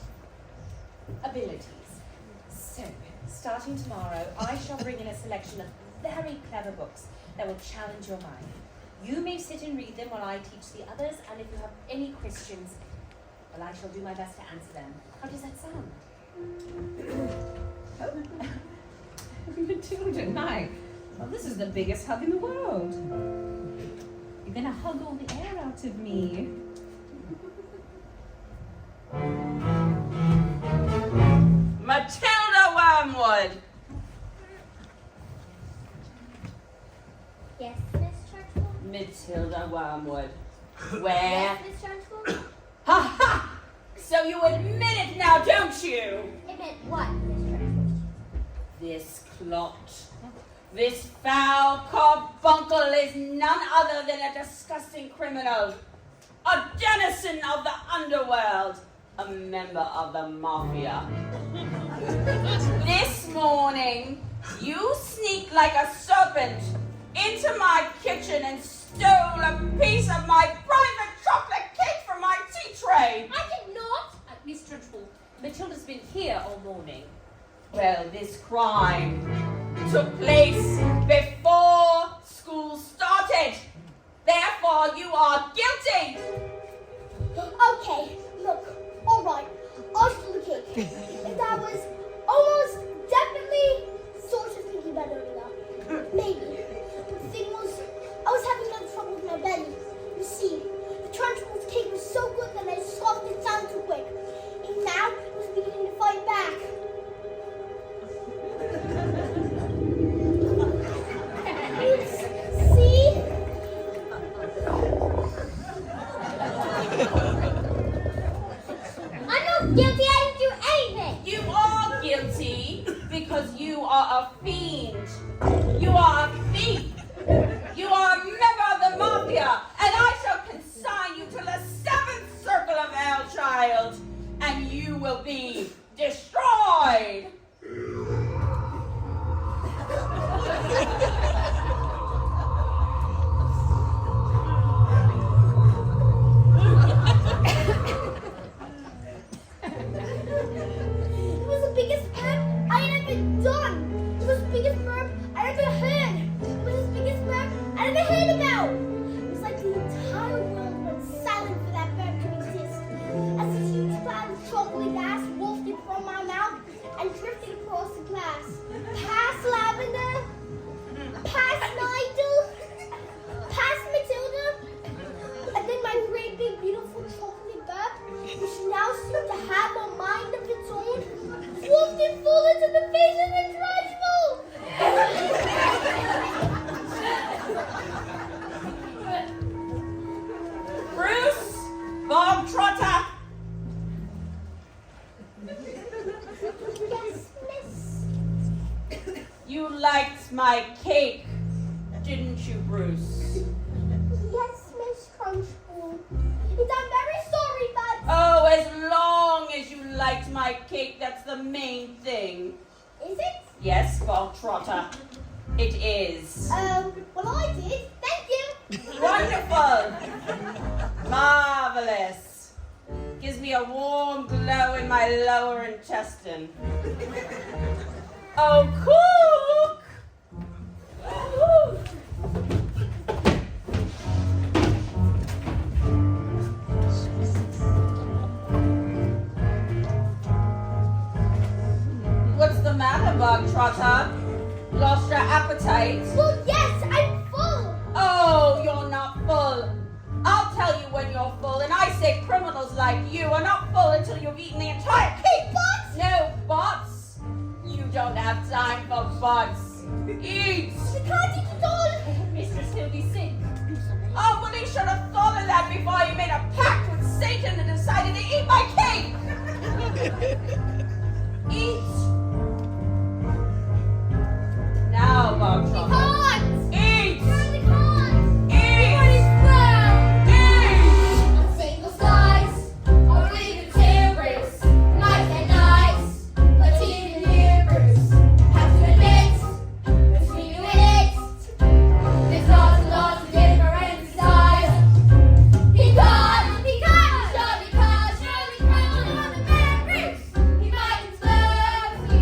abilities. So, starting tomorrow, I shall bring in a selection of very clever books that will challenge your mind. You may sit and read them while I teach the others, and if you have any questions, well, I shall do my best to answer them. How does that sound? Matilda, my. Well, this is the biggest hug in the world. You're gonna hug all the air out of me. Matilda Wormwood! Matilda Wormwood. Where? Yes, Miss Trunchbull? Ha ha! So you admit it now, don't you? Admit what, Miss Trunchbull? This clot, this foul carbuncle is none other than a disgusting criminal, a denizen of the underworld, a member of the mafia. This morning, you sneaked like a serpent into my kitchen and stole a piece of my private chocolate cake from my tea tray. I did not! Miss Trunchbull, Matilda's been here all morning. Well, this crime took place before school started. Therefore, you are guilty. Okay, look, alright, I'll steal the cake. If that was almost definitely sort of thinking about it enough. Maybe. But the thing was, I was having a little trouble with my belly. You see, the Trunchbull's cake was so good that I sloughed it down too quick. And now it was beginning to fight back. See? I'm not guilty, I didn't do anything. You are guilty because you are a fiend. You are a thief. You are a member of the mafia, and I shall consign you to the 7th circle of hell, child, and you will be destroyed. It was the biggest burp I had ever done. It was the biggest burp I ever heard. It was the biggest burp I ever heard about. It was like the entire world went silent for that burp to exist. As a huge cloud of chocolate gas wafted from my mouth and drifted across the glass. Past Lavender, past Nigel, past Matilda, and then my great big beautiful chocolate burp, which now seemed to have a mind of its own, wafted full into the face of the Trunchbull. Bruce Bog Trotter. Yes, miss. You liked my cake, didn't you, Bruce? Yes, Miss Trunchbull. And I'm very sorry, but... Oh, as long as you liked my cake, that's the main thing. Is it? Yes, Bog Trotter, it is. Well, I did. Thank you. Wonderful. Marvelous. Gives me a warm glow in my lower intestine. Oh, cook! Woo. What's the matter, Bog Trotter? Lost your appetite? Well, yes, I'm full. Oh, you're not full. I'll tell you when you're full, and I say criminals like you are not full until you've eaten the entire cake. Bots? No bots. You don't have time for bots. Eat. You can't eat it all. Mistress, he'll be sick. Oh, well, he should have thought of that before he made a pact with Satan and decided to eat my cake. Eat. Now, Bog Trotter. Can't. Eat. Surely can't. Eat. What is brown? Eat. On single slice, or even tears, nice and nice, but even here, Bruce, have to admit, between you and it, there's lots of different styles. Because, surely crown on the man, Bruce, he might inspire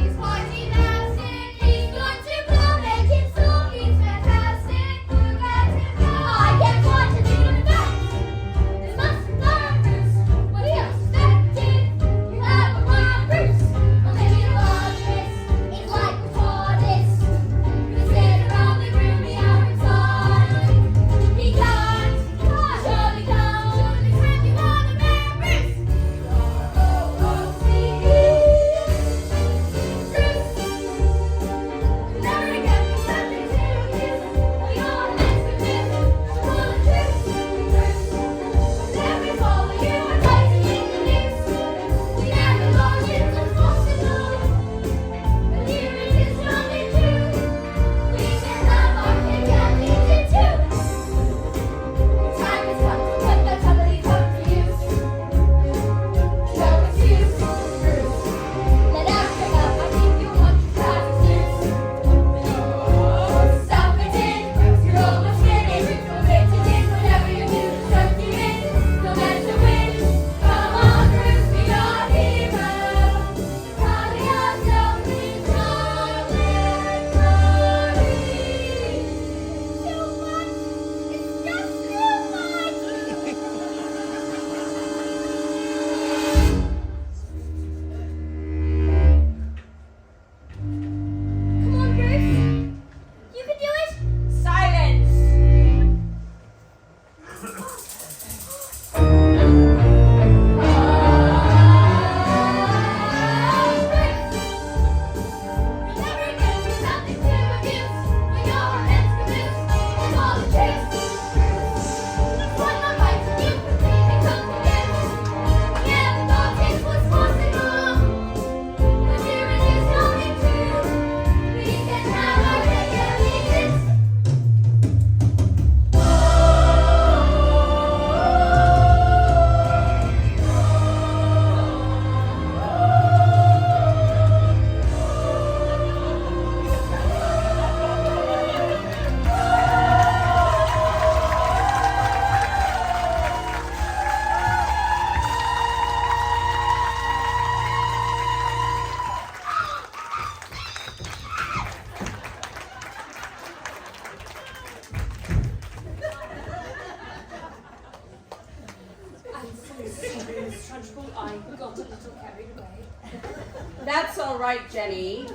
right, Jenny.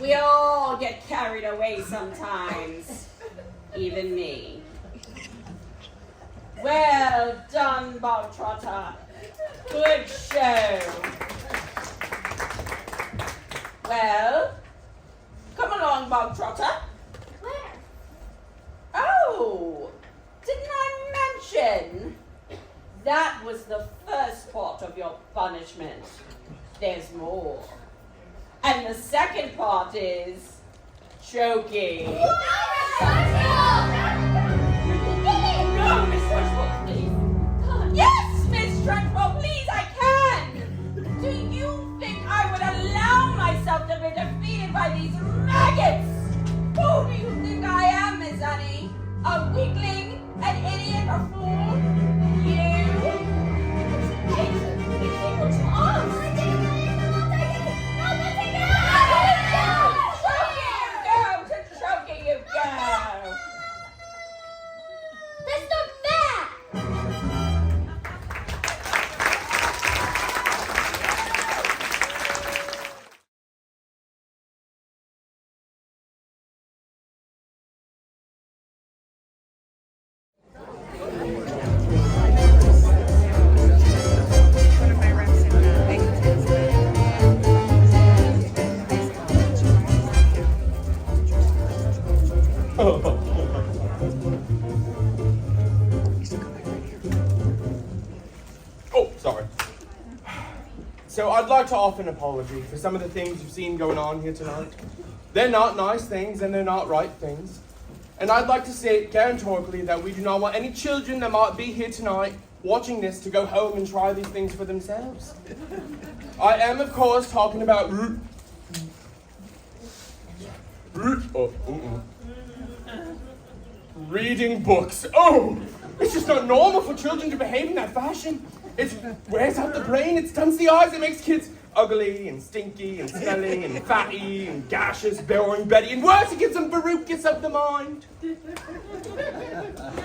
We all get carried away sometimes. Even me. Well done, Bogtrotter. Good show. Well, come along, Bogtrotter. Where? Oh, didn't I mention? That was the first part of your punishment. There's more. And the second part is choking. No, No, Miss Trunchbull, please. Yes, Miss Trunchbull, please, I can. Do you think I would allow myself to be defeated by these maggots? Who do you think I am, Miss Honey? A weakling? An idiot? A fool? You? It's equal to arms. Choking you go. That's not fair. Oh, sorry. So I'd like to offer an apology for some of the things you've seen going on here tonight. They're not nice things and they're not right things. And I'd like to say categorically that we do not want any children that might be here tonight watching this to go home and try these things for themselves. I am, of course, talking about reading books. Oh, it's just not normal for children to behave in that fashion. It wears out the brain, it stunts the eyes, it makes kids ugly and stinky and smelly and fatty and gaseous, boring Betty, and worse, it gives them verrucas of the mind.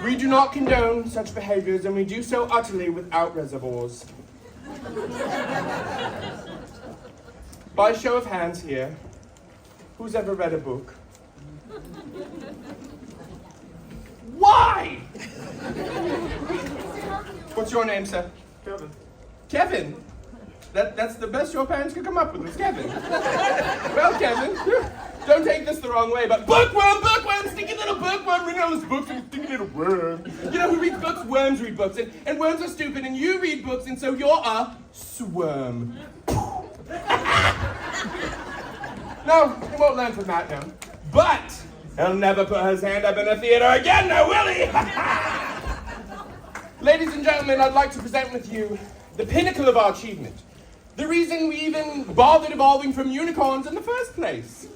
We do not condone such behaviors, and we do so utterly without reservoirs. By show of hands here, who's ever read a book? Why? What's your name, sir? Kevin. Kevin? That's the best your parents could come up with, was Kevin. Well, Kevin, don't take this the wrong way, but bookworm, stinky little bookworm, reading all those books and stinky little worm. You know who reads books? Worms read books, and worms are stupid, and you read books, and so you're a swarm. No, he won't learn from that now. But he'll never put his hand up in a theater again, now will he? Ladies and gentlemen, I'd like to present with you the pinnacle of our achievement. The reason we even bothered evolving from unicorns in the first place.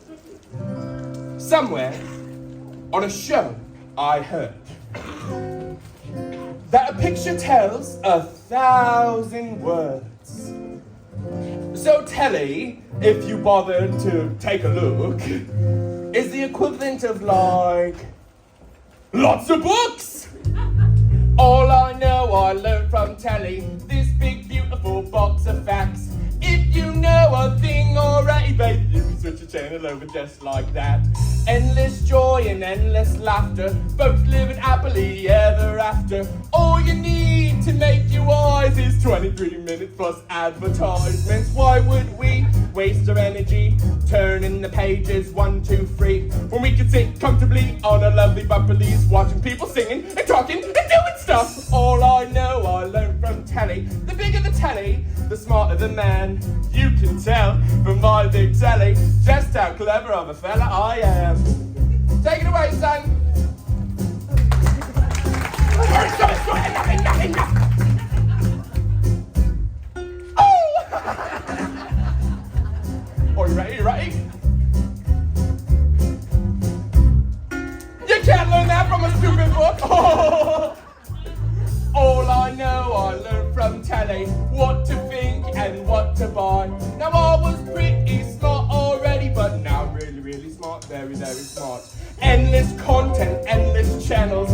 Somewhere on a show, I heard that a picture tells 1,000 words. So telly, if you bothered to take a look, is the equivalent of like lots of books. All I know I learned from telly, this big beautiful box of facts. If you know a thing already, baby, you can switch your channel over just like that. Endless joy and endless laughter, folks living happily ever after. All you need to make you wise is 23 minutes plus advertisements. Why would we waste our energy turning the pages 1, 2, 3 when we could sit comfortably on a lovely bumper leaves watching people singing and talking and doing stuff? All I know I learned from telly. The bigger the telly, the smarter the man. You can tell from my big telly just how clever of a fella I am. Take it away, son. Oh! Are you ready? You ready? You can't learn that from a stupid book. Oh! All I know I learned from telly, what to think and what to buy. Now I was pretty smart already, but now I'm really, really smart, very, very smart. Endless content, endless channels,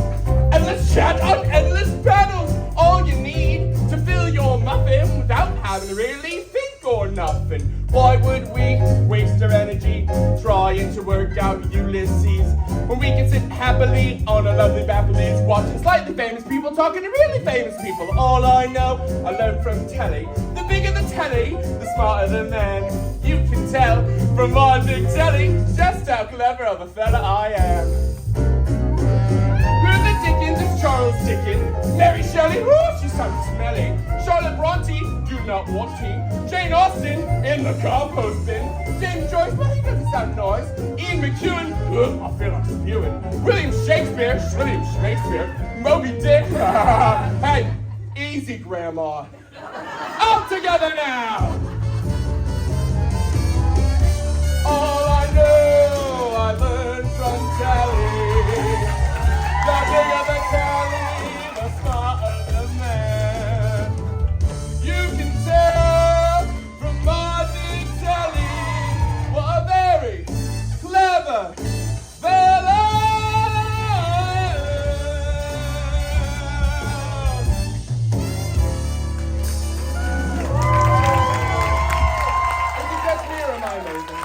endless chat on endless panels. All you need to fill your muffin without having to really think or nothing. Why would we waste our energy trying to work out Ulysses when we can sit happily on a lovely balcony watching slightly famous people talking to really famous people? All I know, I learned from telly. The bigger the telly, the smarter the man. You can tell from my big telly just how clever of a fella I am. Who the dickens is Charles Dickens? Mary Shelley, oh, she sounds smelly. Charlotte Bronte, do not want tea. Jane Austen, in the compost bin. James Joyce, well, he doesn't sound nice. Ian McEwan, ugh, I feel like spewing. William Shakespeare, Moby Dick. Hey, easy, Grandma. All together now. All I know, I learned from telly. The bigger the telly, the smarter the man. You can tell from my big telly what a very clever fella I am. Is it just me or am I amazing?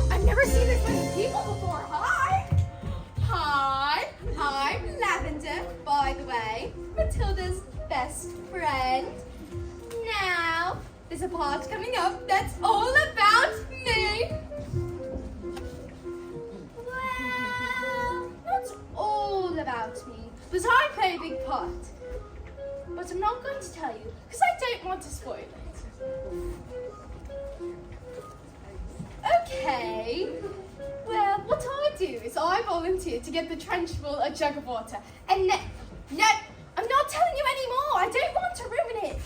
I've never seen this many people before. Hi! Hi, I'm Lavender, by the way, Matilda's best friend. Now, there's a part coming up that's all about me. Well, not all about me, but I play a big part. But I'm not going to tell you, because I don't want to spoil it. Okay. Well, what I do is I volunteer to get the trench full a jug of water. And no, I'm not telling you anymore. I don't want to ruin it.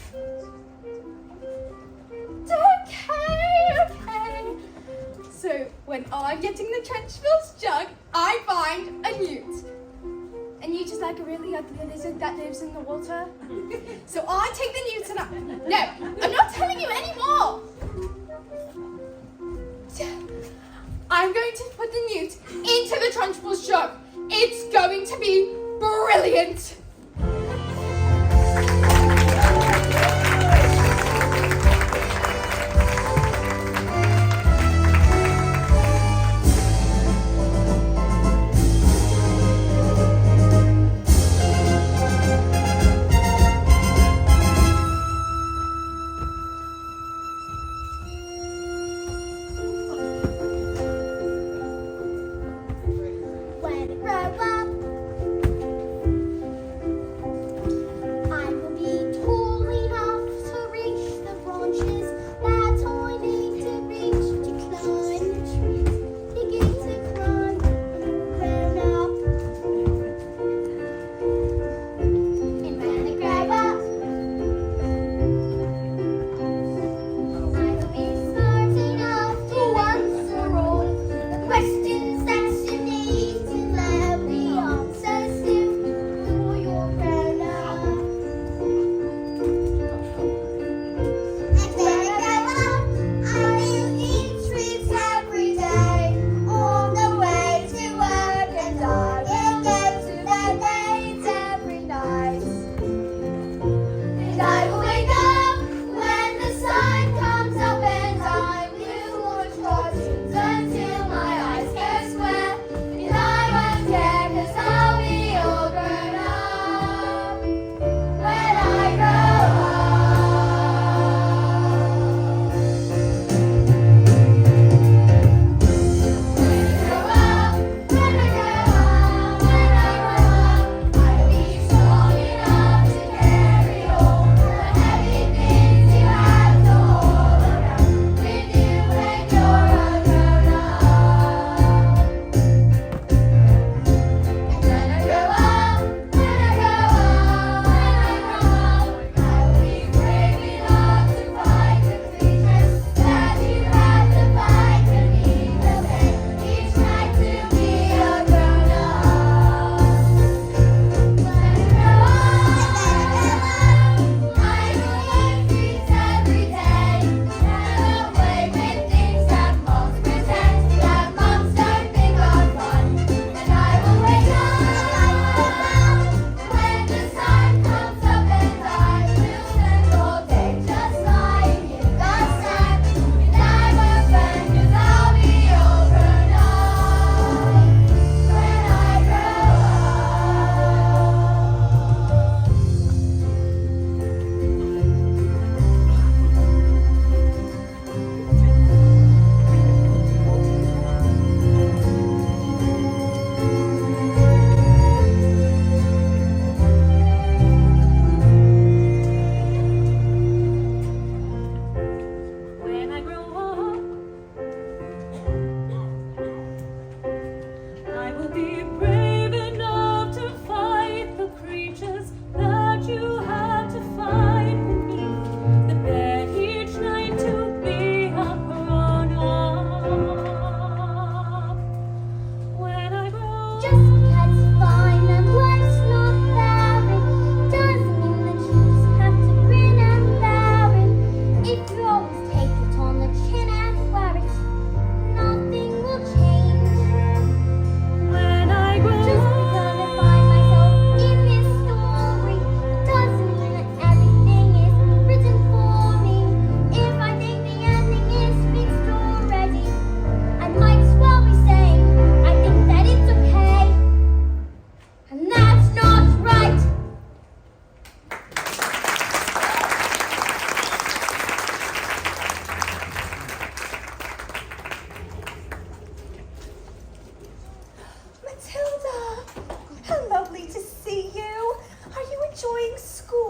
Okay. So, when I'm getting the trench fill's jug, I find a newt. A newt is like a really ugly lizard that lives in the water. So I take the newt and No, I'm not telling you anymore. I'm going to put the newt into the Trunchbull's jug. It's going to be brilliant.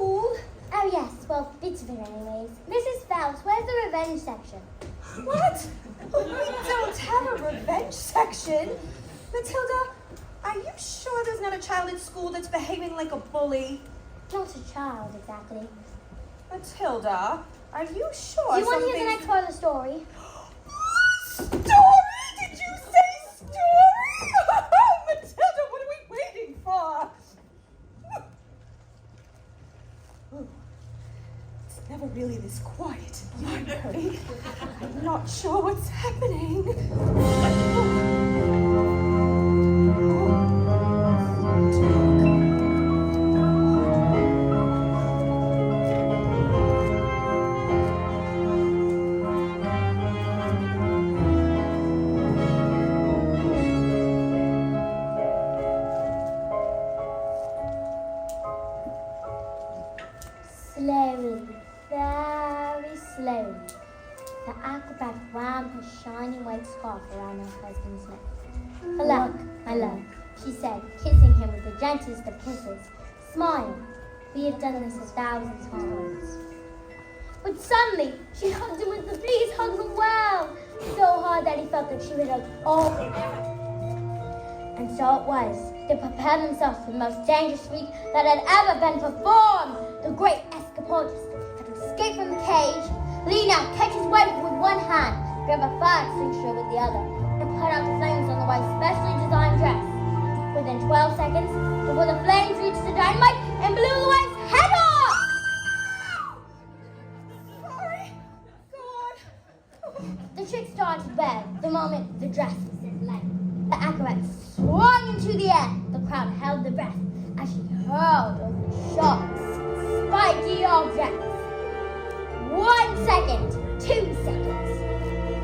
school? Oh yes, well, bits of it anyways. Mrs. Phelps, where's the revenge section? What? Oh, we don't have a revenge section. Matilda, are you sure there's not a child at school that's behaving like a bully? Not a child, exactly. Matilda, are you sure? Do you want to hear the next part of the story? Story? Did you say story? Matilda, what are we waiting for? It's never really this quiet in the library. I'm not sure what's happening. Slowly, very slowly, the acrobat wound her shiny white scarf around her husband's neck. Look, my love, she said, kissing him with the gentlest of kisses. Smile. We have done this 1,000 times. But suddenly, she hugged him with the please hug him well, so hard that he felt that she would hug all of him. And so it was. They prepared themselves for the most dangerous feat that had ever been performed. The great escapologist had to escape from the cage, lean out, catch his wife with one hand, grab a fire extinguisher with the other, and put out the flames on the wife's specially designed dress. Within 12 seconds, before the flames reached the dynamite and blew the wife's head off! Sorry. Go on. The chick started to bed the moment the dress was in light. The acrobat swung into the air. The crowd held their breath as she hurled over the sharp, spiky objects. 1 second, 2 seconds.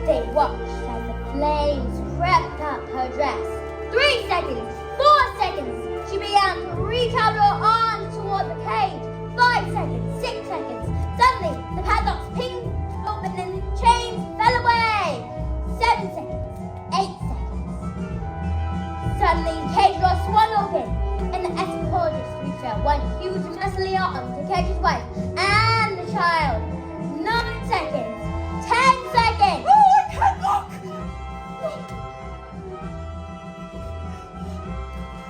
They watched as the flames crept up her dress. 3 seconds, 4 seconds. She began to reach out her arms toward the cage. 5 seconds, 6 seconds. Suddenly, the padlocks pinged open and the chains fell away. 7 seconds, 8 seconds. Suddenly, the cage door swung open, and the escapologist reached out one huge muscly arm to catch his wife and the child. 9 seconds, 10 seconds. Oh, I can't look!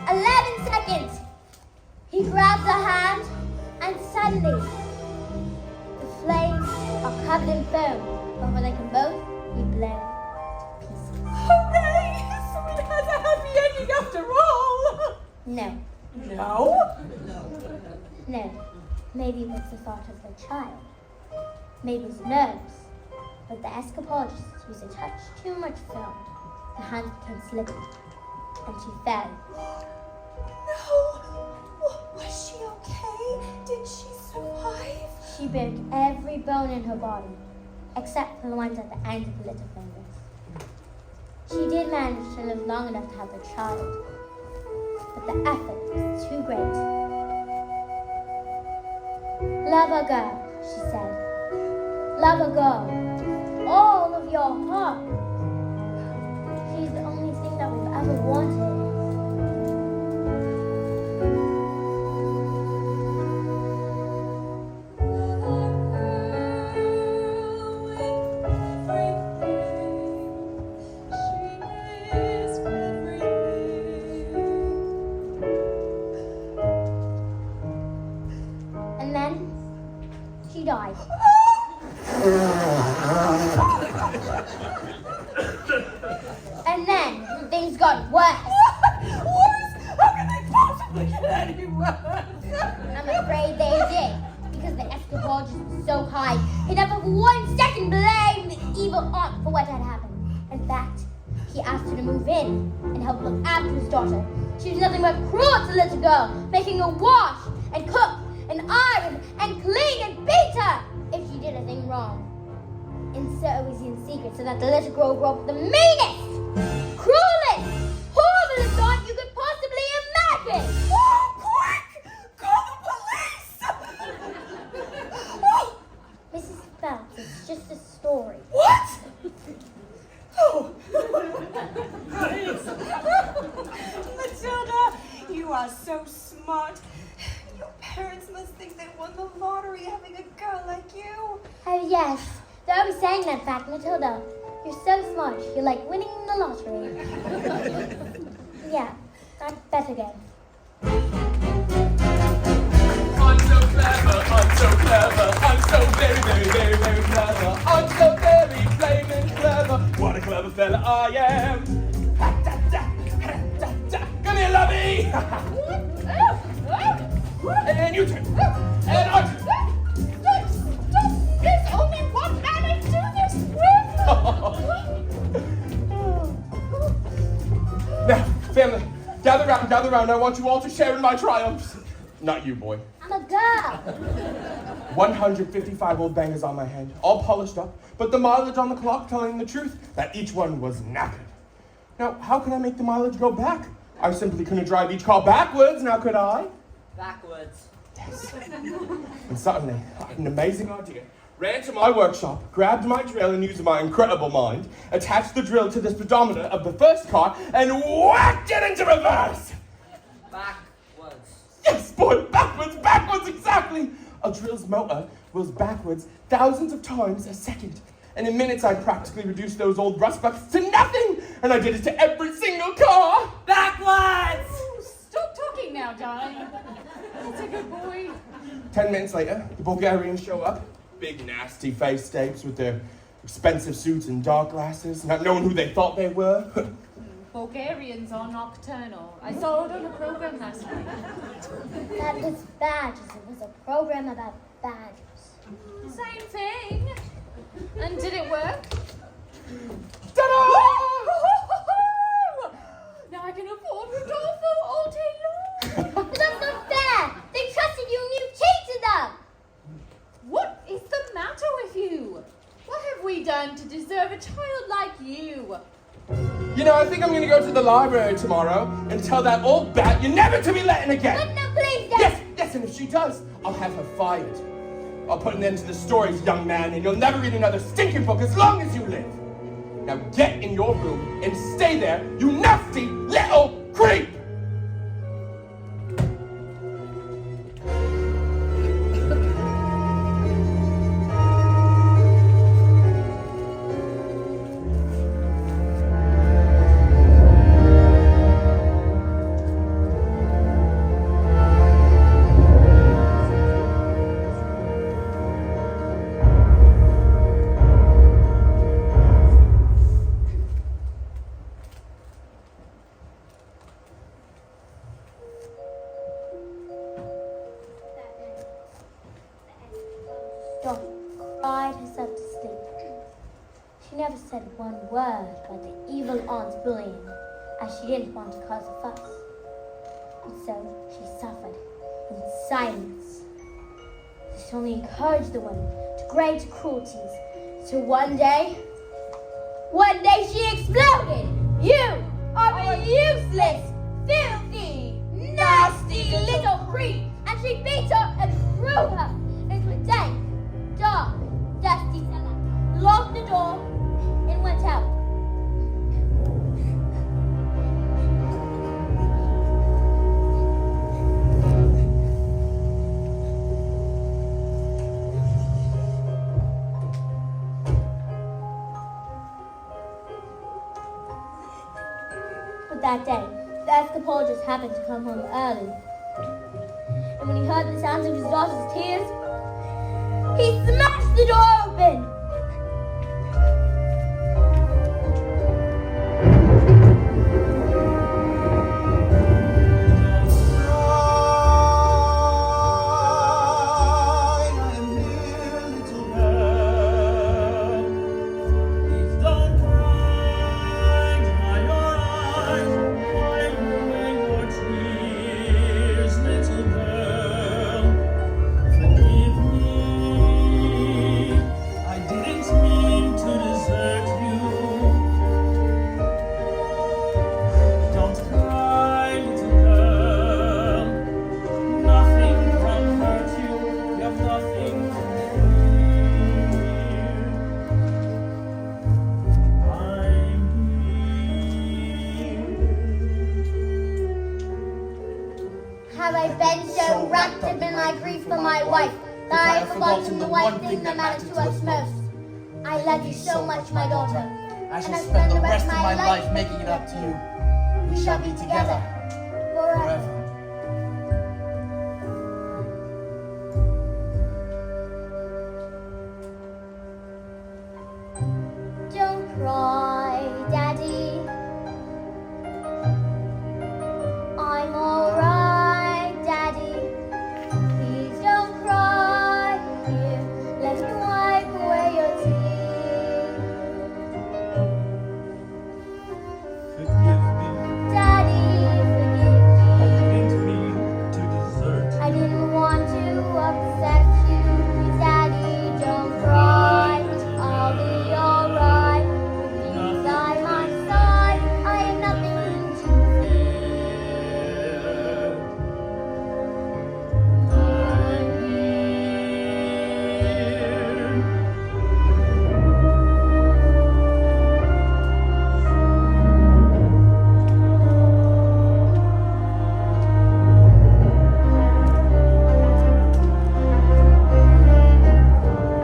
11 seconds. He grabbed her hand, and suddenly, the flames are covered in foam. Before they can both be blown to pieces. Hooray! So it has a happy ending after all! No, No? no. Maybe it was the thought of the child. Maybe it was nerves. But the escapologist used a touch too much film. The hand became slippery, and she fell. No! Was she okay? Did she survive? She broke every bone in her body, except for the ones at the ends of the little fingers. She did manage to live long enough to have a child, but the effort was too great. Love a girl, she said. Love a girl. All of your heart. She's the only thing that we've ever wanted. And then she died. And then things got worse. Worse? How can they possibly get any worse? I'm afraid they did, because the escapologist was so high, he never for 1 second blamed the evil aunt for what had happened. In fact, he asked her to move in and help look after his daughter. She was nothing but cruel to the little girl, making her wash and cook and iron and clean and beat her if she did a thing wrong. And so it was in secret, so that the little girl grew up the meanest, cruelest, horriblest aunt you could possibly imagine. Oh, quick! Call the police! Oh, Mrs. Phelps, it's just a story. what? Oh. Matilda, you are so smart. Your parents must think they won the Yes, they're always saying that fact, Matilda. You're so smart. You're like winning the lottery. Yeah, I'd better go. I'm so clever, I'm so clever, I'm so very, very, very, very clever. I'm so very flaming clever. What a clever fella I am. Come here, lovey. And you turn. And I turn. Stop! There's only one man I do this with! Now, family, gather round. I want you all to share in my triumphs. Not you, boy. I'm a girl. 155 old bangers on my hand, all polished up, but the mileage on the clock telling the truth that each one was knackered. Now, how could I make the mileage go back? I simply couldn't drive each car backwards, now could I? Backwards. Yes. And suddenly, I had an amazing idea. Ran to my workshop, grabbed my drill, and using my incredible mind, attached the drill to the speedometer of the first car and whacked it into reverse! Backwards. Yes, boy, backwards, exactly! A drill's motor whirls backwards thousands of times a second. And in minutes, I'd practically reduced those old rust buckets to nothing! And I did it to every single car! Backwards! Stop talking now, darling. That's a good boy. 10 minutes later, the Bulgarians show up. Big, nasty face tapes with their expensive suits and dark glasses, not knowing who they thought they were. Bulgarians are nocturnal. I saw it on a program last night. That was badges. It was a program about badges. Same thing. And did it work? Ta-da! Now I can afford Rodolfo all day long. But that's not fair. They trusted you and you cheated them. What is the matter with you? What have we done to deserve a child like you? You know, I think I'm gonna go to the library tomorrow and tell that old bat you're never to be letting again. But no, please don't. Yes, and if she does, I'll have her fired. I'll put an end to the stories, young man, and you'll never read another stinking book as long as you live. Now get in your room and stay there, you nasty little creep! Daughter cried herself to sleep. She never said one word about the evil aunt's bullying, as she didn't want to cause a fuss. And so she suffered in silence. This only encouraged the woman to great cruelties. So one day she exploded. You are a useless, filthy, nasty little creep. And she beat her and threw her into a dank, dark, dusty cellar, locked the door, and went out. But that day, the escapologist happened to come home early. And when he heard the sounds of his daughter's tears, he smashed the door open. Have I been so wrapped up in my grief for my wife that I have forgotten the one thing that matters to us most. I love you so much, my daughter. I shall spend the rest of my life making it up to you. We shall be together forever. Don't cry, Daddy. I'm alright, Daddy. Please don't cry. Here, let me wipe away your tears. Forgive me. Daddy, forgive I me. didn't mean to desert I didn't want to upset you. Daddy, don't cry. I'll be alright. With you by my side, I have nothing to fear. I'm here.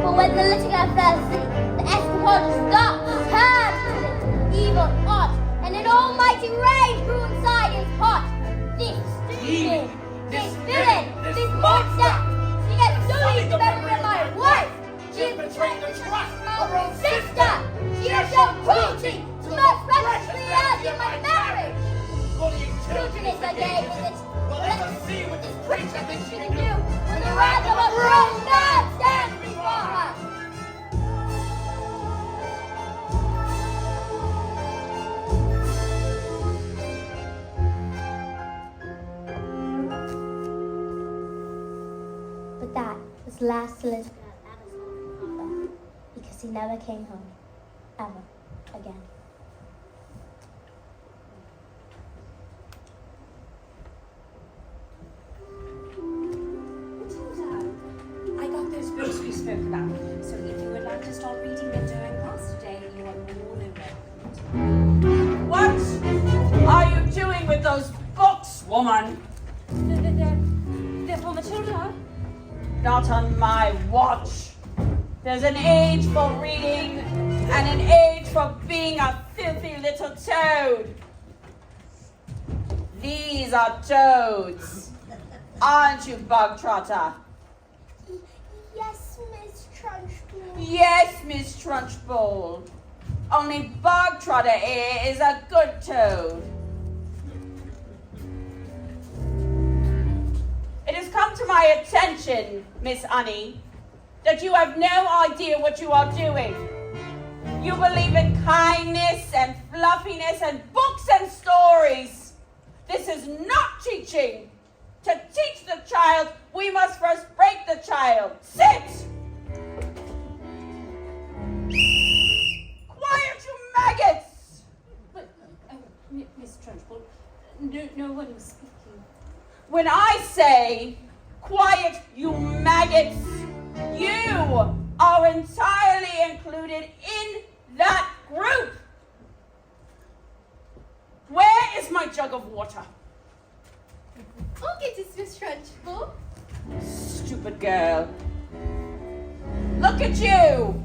But when the little girl fell asleep, the escapade stopped, turned to the evil odd, and an almighty rage grew inside his heart. This demon, this villain, this monster, she gets solely to memory of my wife. She has betrayed the trust of her own sister. She has shown cruelty to the most precious reality of my marriage. Children is her day, is it? Well, let us see what this creature thinks she She can can do. do when the wrath of a grown man stands before her. But that was the last Elizabeth ever saw her father, because he never came home, ever again. Matilda, I got those books we spoke about, so if you would like to start reading them during class today, you are more than welcome. What are you doing with those books, woman? They're for Matilda. Not on my watch. There's an age for reading and an age for being a filthy little toad. These are toads. Aren't you, Bug Trotter? Yes, Miss Trunchbull. Yes, Miss Trunchbull. Only Bug Trotter is a good toad. It has come to my attention, Miss Honey, that you have no idea what you are doing. You believe in kindness and fluffiness and books and stories. This is not teaching. To teach the child, we must first break the child. Sit! Quiet, you maggots! But, Miss Trunchbull, no one was speaking. When I say, quiet, you maggots, you are entirely included in that group. Where is my jug of water? I'll get this, Miss Trunchbull. Stupid girl. Look at you.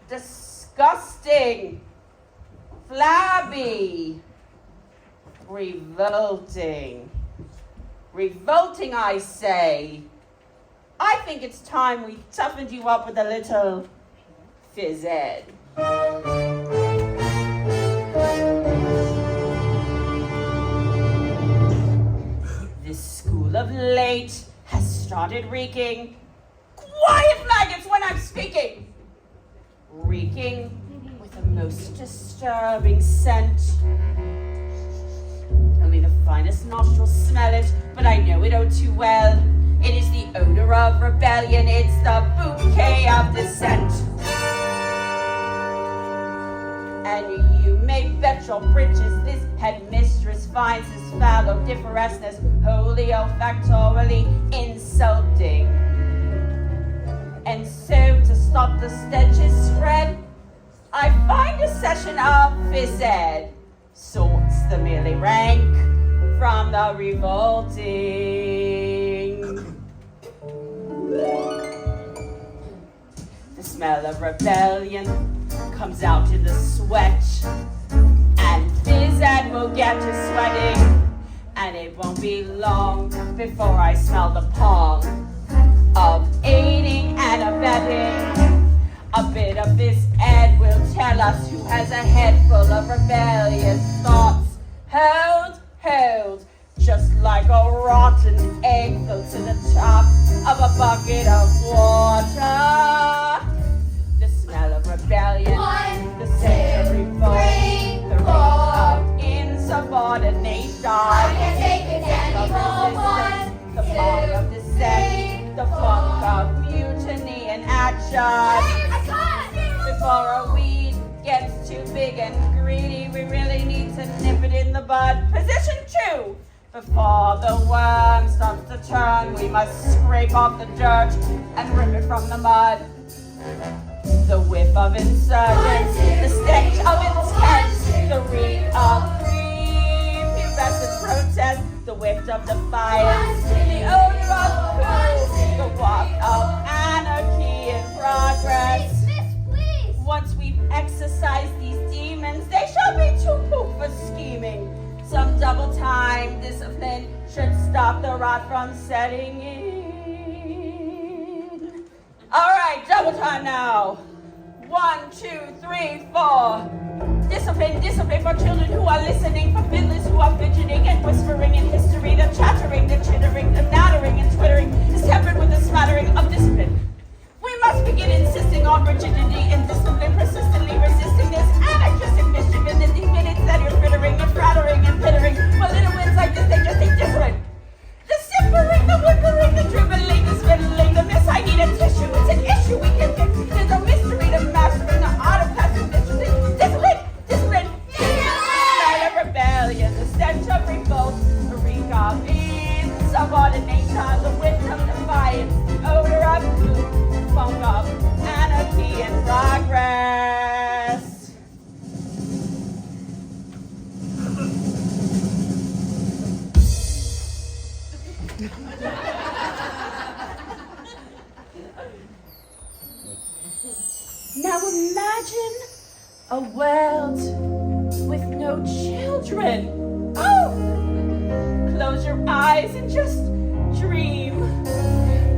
Disgusting. Flabby. Revolting. Revolting, I say. I think it's time we toughened you up with a little phys ed. This school of late has started reeking. Quiet, maggots, when I'm speaking! Reeking with a most disturbing scent. Only the finest nostrils smell it, but I know it oh too well. It is the odor of rebellion, it's the bouquet of dissent. And you may bet your britches this headmistress finds this foul odoriferousness wholly olfactorily insulting. And so, to stop the stench's spread, I find a session of phys ed sorts the merely rank from the revolting. The smell of rebellion comes out in the sweat. And Fizzad will get to sweating. And it won't be long before I smell the pong of aiding and abetting. A bit of this Ed will tell us who has a head full of rebellious thoughts. Hold, just like a rotten egg filled to the top of a bucket of water. The smell of rebellion, the scent of revolt, the ring of insubordination. I can't take it anymore. The fog of dissent, the funk of mutiny and action. Before a weed gets too big and greedy, we really need to nip it in the bud. Position 2. Before the worm starts to turn, we must scrape off the dirt and rip it from the mud. The whiff of insurgents, the stench of intent, the reek of prepubescent protest, the whiff of defiance, the odor of coup, the walk of anarchy in progress. Once we've exorcised these demons, they shall be too poop for scheming. Some double time discipline should stop the rot from setting in. All right, double time now. 1, 2, 3, 4. Discipline for children who are listening, for fiddlers who are fidgeting and whispering in history. The chattering, the chittering, the nattering and twittering is tempered with a smattering of discipline. We must begin insisting on rigidity and discipline, persistently resisting this anarchistic mischief in these minutes that you're frittering and frattering and pittering. Well, little wins like this, they just ain't different. The simpering, the whimpering, the dribbling, the spittling, the miss, I need a tissue, it's an issue we can fix. There's a mystery to mastering the art of passive discipline. Discipline. Smell of rebellion, the stench of revolt, the reek of insubordination, the wind of defiance, the odor of food, funk of anarchy and progress. Now imagine a world with no children. Oh! Close your eyes and just dream.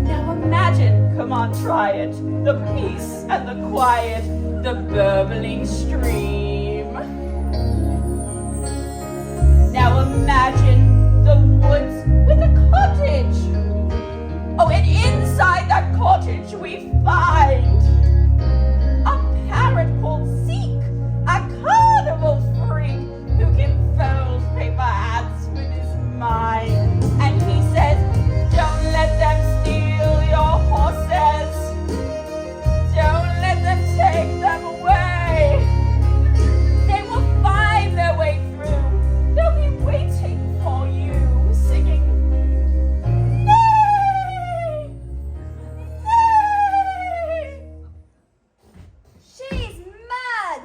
Now imagine, come on, try it, the peace and the quiet, the burbling stream. Now imagine the woods with a cottage. Oh, and inside that cottage we find a parrot called Zeke, a carnival freak who can fold paper hats with his mind. And he says, don't let them steal your horses. Don't let them take them away. They will find their way through. They'll be waiting for you, singing, nay, nay. She's mad!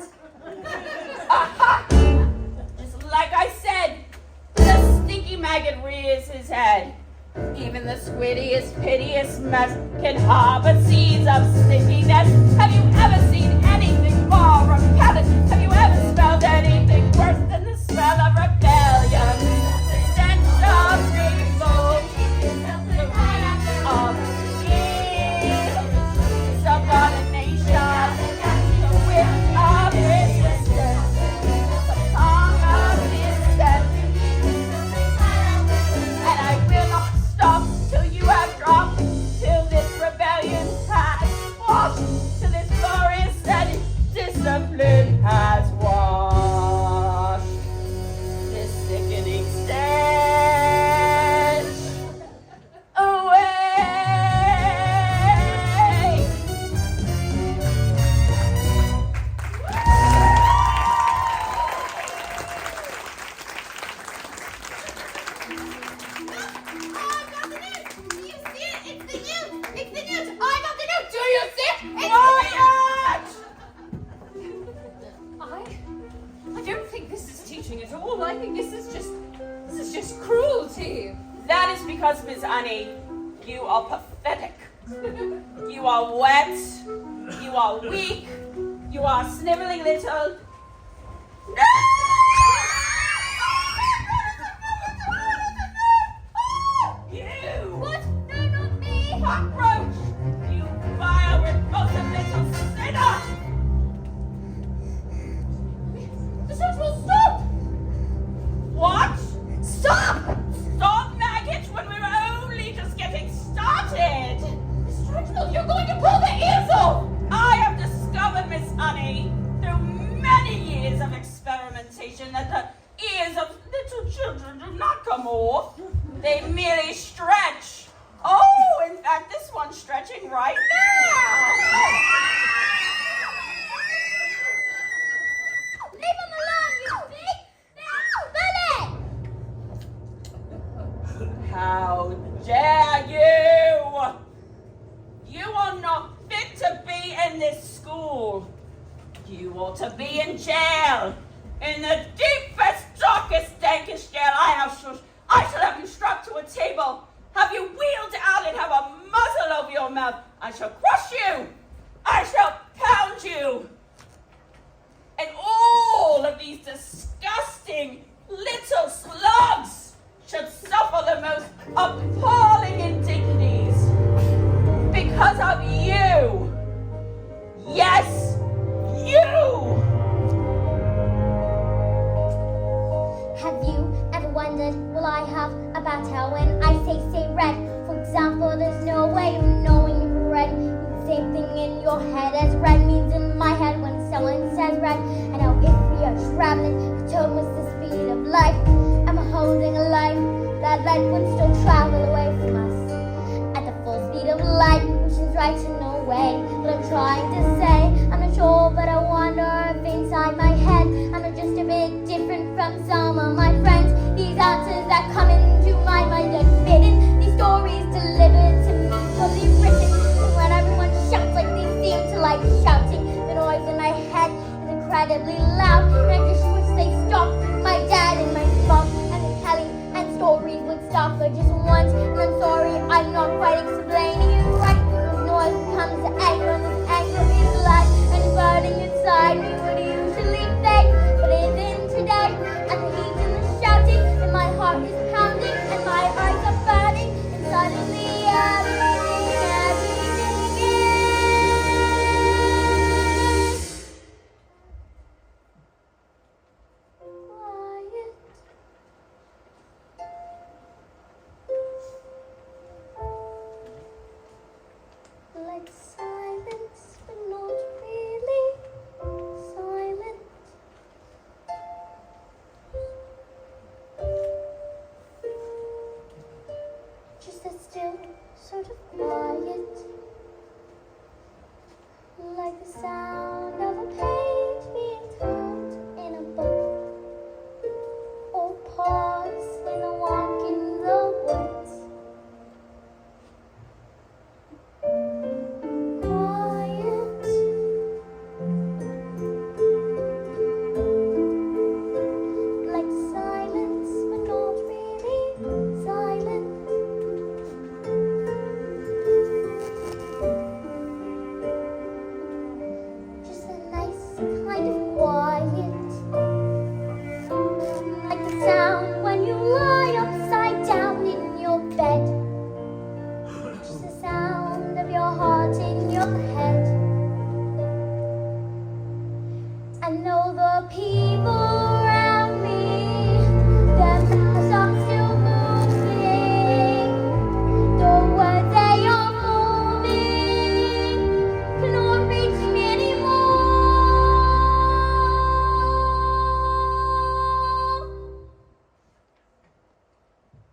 Aha! Just like I said, the stinky maggot rears his head. Even the squiddiest, piteous mess can harbor seeds of stinkiness. Have you ever seen anything more repellent? Have you ever smelled anything worse than the smell of rebellion? The stench of revolt, the reek of insubordination, the whiff of resistance, the song of dissent. And I will not stop till you have dropped, till this rebellion has washed, till this glorious and discipline has washed this sickening stench away. I don't think this is teaching at all. I think this is just cruelty. That is because, Miss Annie, you are pathetic. You are wet. You You are weak. You are sniveling little. You! What? No, not me! Cockroach! You vile, repulsive little sinner! The search will stop! What? Stop! Stop, maggots, when we were only just getting started! Mr. Reginald, you're going to pull the ears off! I have discovered, Miss Honey, through many years of experimentation, that the ears of little children do not come off. They merely stretch. Oh, in fact, this one's stretching right now. Leave him alone, you thief! No, bullet! How dare you! You are not fit to be in this school. You ought to be in jail. In the deepest, darkest, dankest jail I shall have you strapped to a table, have you wheeled out and have a muzzle over your mouth. I shall crush you. I shall pound you. And all of these disgusting little slugs should suffer the most appalling indignities because of you. Yes, you. Have you ever wondered, will I have a battle when I say red? For example, there's no way of knowing if red means the same thing in your head as red means in my head when someone says red. And now if we are traveling at almost the speed of light, I'm holding a light, that light would still travel away from us at the full speed of light, which is right in no way. What I'm trying to say, I'm not sure, but I wonder if inside my head I'm not just a bit different from some of my friends. These answers that come into my mind are hidden, these stories delivered to me, fully written. And when everyone shouts like they seem to like shouting, the noise in my head is incredibly loud, and I just wish they stopped. My dad and my mom and the telling and stories would stop for just once. And I'm sorry, I'm not quite explaining it right. This noise comes to anger, and this anger is light, and it's burning inside me would usually fade, but it isn't today. And the heat and the shouting, and my heart is pounding, and my eyes are burning, and suddenly everything again. Quiet. Like silence, but not really silent. Just a still, sort of quiet, like the sound of a page being turned in a book, or pause in a walk in the woods. Quiet, like silence, but not really silent. Just a nice kind of quiet, like the sound when you lie upside down in your bed. Just the sound of your heart in your head. And though the people around me, their mouths are still moving, the words they are forming cannot reach me anymore.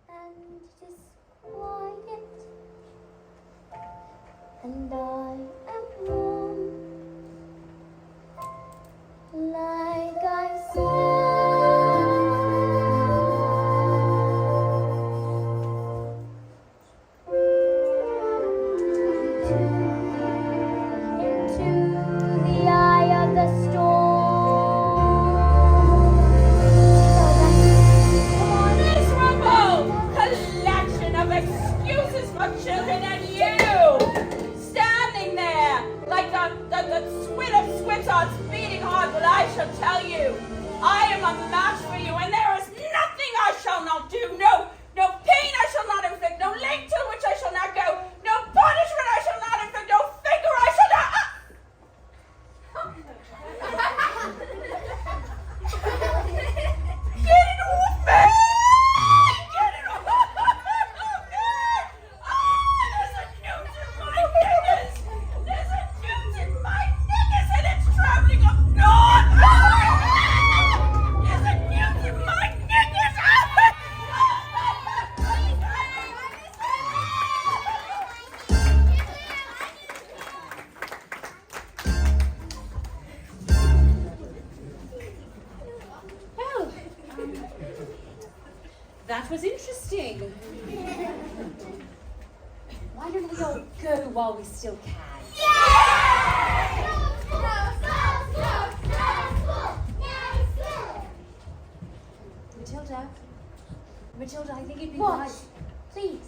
And it is quiet, and I am warm, like I said. Into the eye of the storm. Miserable collection of excuses for children, and you standing there like the that was interesting. Why don't we all go while we still can? Matilda, I think it'd be What? wise. Please.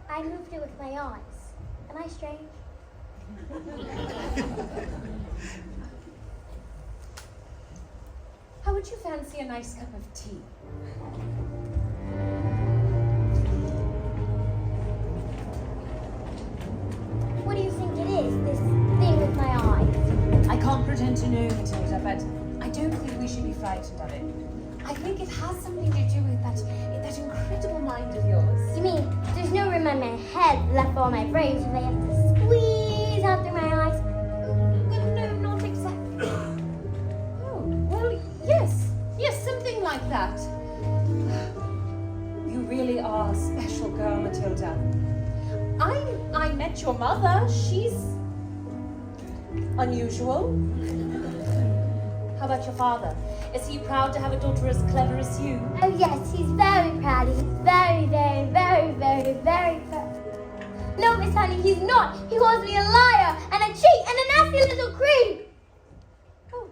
I moved it with my eyes. Am I strange? How would you fancy a nice cup of tea? What do you think it is, this thing with my eyes? I can't pretend to know, Matilda, but I don't think we should be frightened of it. I think it has something to do with that incredible mind of yours. You mean there's no room in my head left for my brain, so they have to squeeze out through my eyes? Well, no, not exactly. Oh, well, yes, something like that. You really are a special girl, Matilda. I met your mother. She's unusual. How about your father? Is he proud to have a daughter as clever as you? Oh yes, he's very proud. He's very, very, very, very, very proud. No, Miss Honey, he's not. He calls me a liar and a cheat and a nasty little creep. Oh,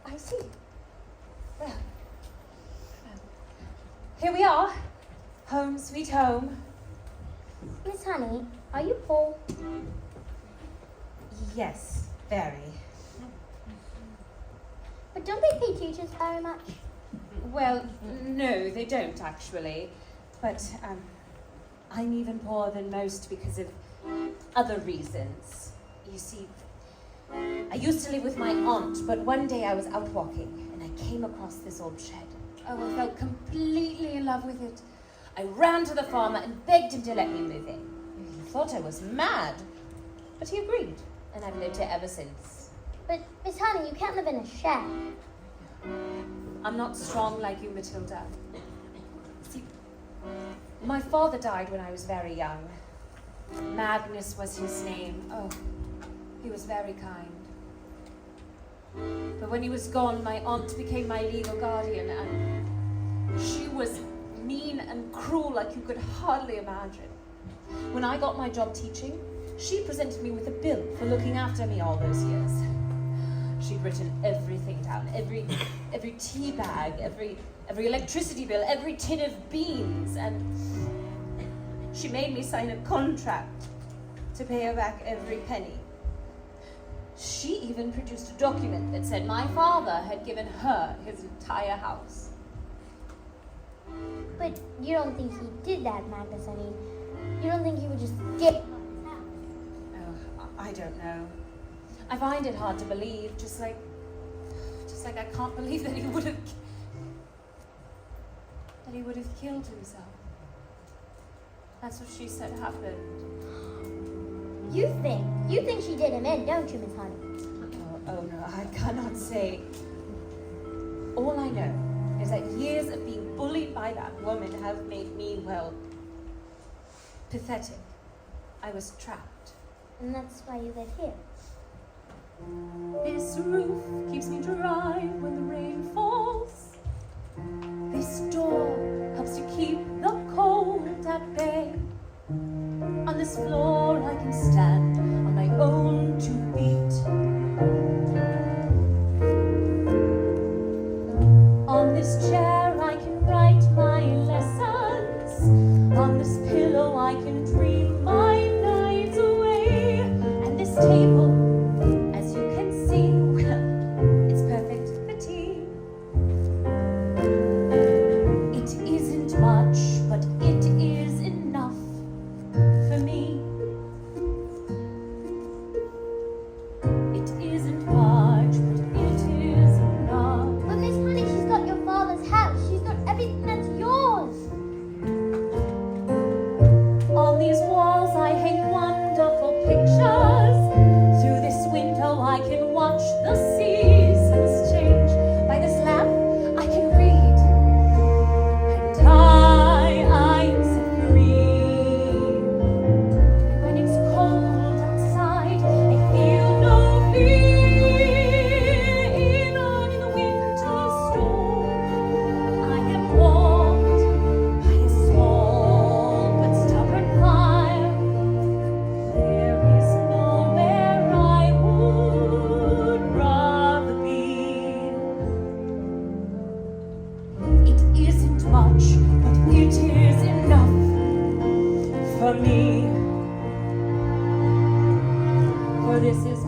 I see. Well, here we are. Home, sweet home. Miss Honey, are you poor? Yes, very. But don't they pay teachers very much? Well, no, they don't actually. But I'm even poorer than most because of other reasons. You see, I used to live with my aunt, but one day I was out walking and I came across this old shed. Oh, I fell completely in love with it. I ran to the farmer and begged him to let me move in. He thought I was mad, but he agreed, and I've lived here ever since. But Miss Honey, you can't live in a shed. I'm not strong like you, Matilda. See, my father died when I was very young. Magnus was his name. Oh, he was very kind. But when he was gone, my aunt became my legal guardian, and she was mean and cruel like you could hardly imagine. When I got my job teaching, she presented me with a bill for looking after me all those years. She'd written everything down, every tea bag, every electricity bill, every tin of beans, and she made me sign a contract to pay her back every penny. She even produced a document that said my father had given her his entire house. But you don't think he did that, Magnus? I mean, you don't think he would just get... Oh, I don't know. I find it hard to believe, just like I can't believe that he would have killed himself. That's what she said happened. You think she did him in, don't you, Miss Honey? Oh no, I cannot say. All I know is that years of being bullied by that woman have made me, well, pathetic. I was trapped. And that's why you live here. This roof keeps me dry when the rain falls. This door helps to keep the cold at bay. On this floor I can stand on my own 2 feet. On this chair I can write my lessons. On this pillow I can dream my nights away. And this table, as you can see, well, it's perfect.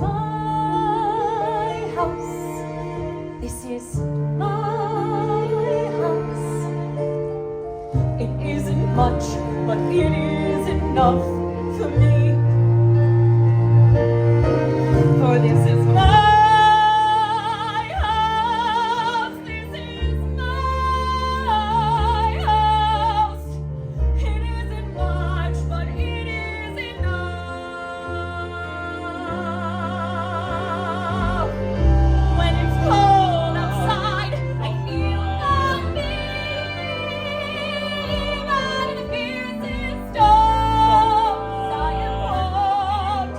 my house. This is my house. It isn't much, but it is enough for me. For this is my house. This is my house. It isn't much, but it is enough. When it's cold outside, I feel nothing. But in the fiercest storms, I am warm.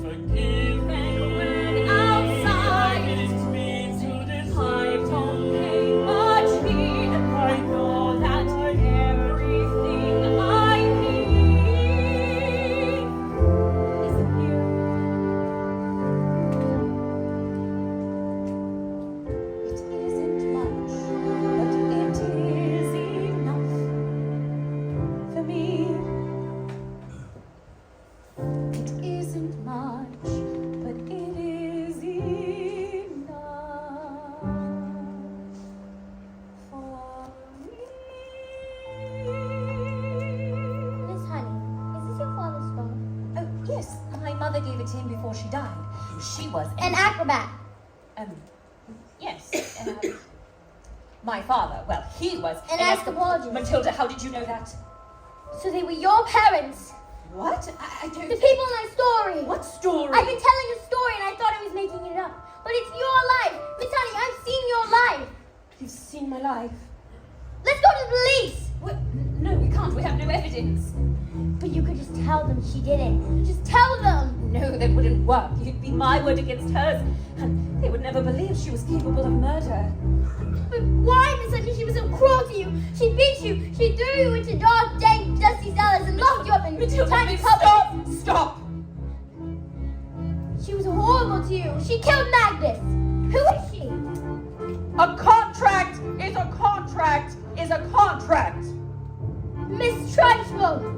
Forgive me When outside, what it means to this I don't pay much heed. I know that everything I need is in you. It isn't much, but it is enough for me. It isn't much, but it is enough for me. Miss Honey, is this your father's phone? Oh, yes. My mother gave it to him before she died. She was An acrobat. Yes. My father, well, he was An anthropologist. Matilda, how did you know that? So they were your parents. What? I don't. The people in that story. What story? I've been telling a story and I thought I was making it up. But it's your life. Miss Honey, I've seen your life. You've seen my life. Let's go to the police. What? No, we can't. We have no evidence. But you could just tell them she didn't. Just tell them. No, that wouldn't work. It'd be my word against hers, and they would never believe she was capable of murder. But why, Miss Honey? She was so cruel to you. She beat you. She threw you into dark, dank, dusty cellars and locked you up in Matilda, tiny please cupboards. stop! She was horrible to you. She killed Magnus. Who is she? A contract is a contract is a contract. Miss Trunchbull.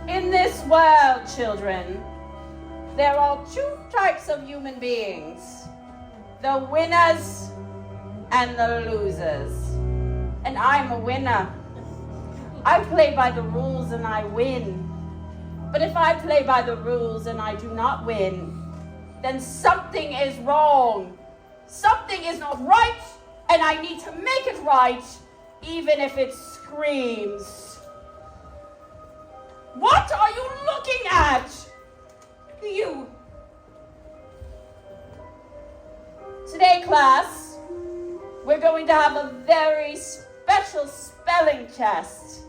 In this world, children, there are two types of human beings. The winners and the losers. And I'm a winner. I play by the rules and I win. But if I play by the rules and I do not win, then something is wrong. Something is not right, and I need to make it right, even if it screams. What are you looking at? You. Today, class, we're going to have a very special spelling test.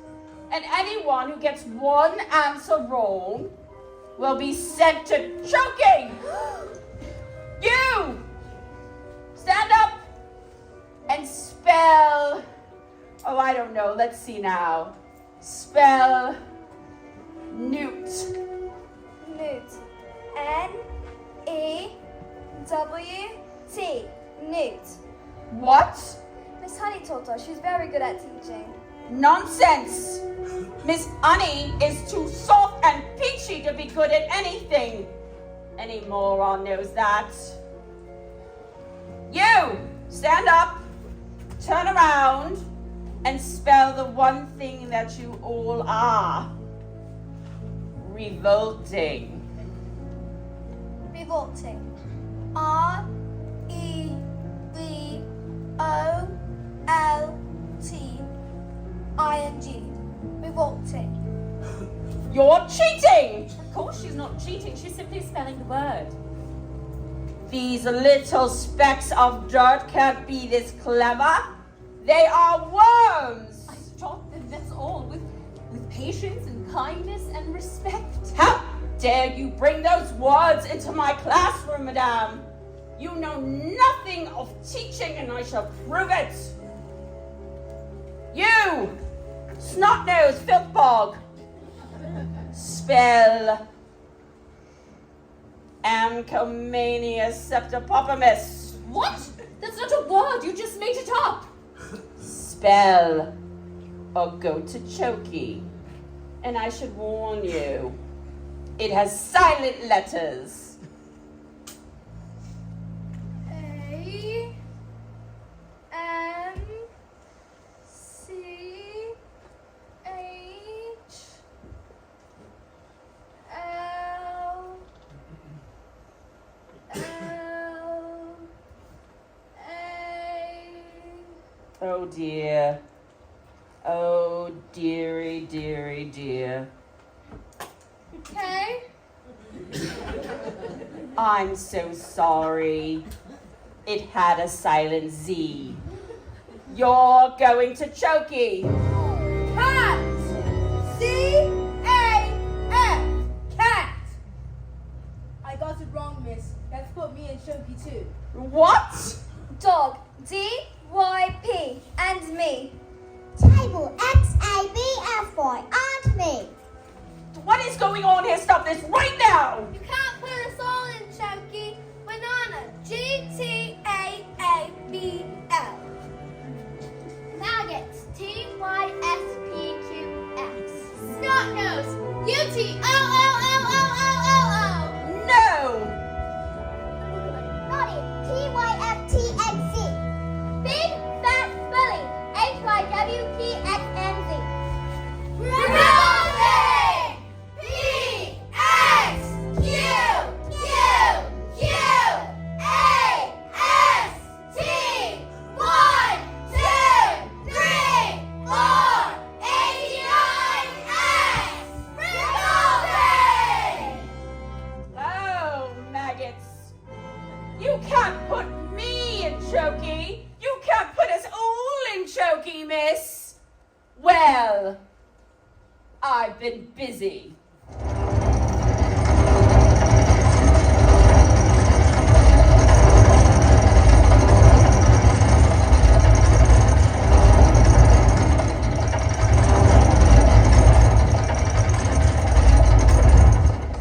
And anyone who gets one answer wrong will be sent to choking. You! Stand up and spell, oh, I don't know, let's see now. Spell newt. Newt. N-E-W-T. Newt. What? Miss Honey taught us. She's very good at teaching. Nonsense! Miss Honey is too soft and peachy to be good at anything. Any moron knows that. You! Stand up, turn around, and spell the one thing that you all are. Revolting. Revolting. R-E-V-O-L-T-I-N-G. Revolting. You're cheating! Of course she's not cheating. She's simply spelling the word. These little specks of dirt can't be this clever. They are worms! I taught them, that's all, with patience and kindness and respect. How dare you bring those words into my classroom, madame? You know nothing of teaching, and I shall prove it. You, snot-nosed filthbog, spell Amcomania septopopamus. What? That's not a word. You just made it up. Spell Ogotichoke. And I should warn you, it has silent letters. Oh dear. Oh dearie, dearie, dear. Okay. I'm so sorry. It had a silent Z. You're going to chokey. Cat. C-A-F. Cat. I got it wrong, miss. That's put me in chokey too. What? Dog. D-Y-P. And me. Table X-A-B-F-Y and me. What is going on here? Stop this right now! You can't put us all in chokey. Banana. G-T-A-A-B-L. Maggots. T-Y-S-P-Q-X. Snot-nose. U-T-O-O-O-O-O-O-O. No! Naughty. T-Y-F-T-X-Z. Big Fat Bully. H-Y-W-P-X-N-Z. Revolting! P-S-Q-Q-Q-A-S-T 1, 2, 3, 4, 89S! Revolting! Oh, maggots. You can't put me in chokey. You can't put us all in chokey, miss. Well, I've been busy.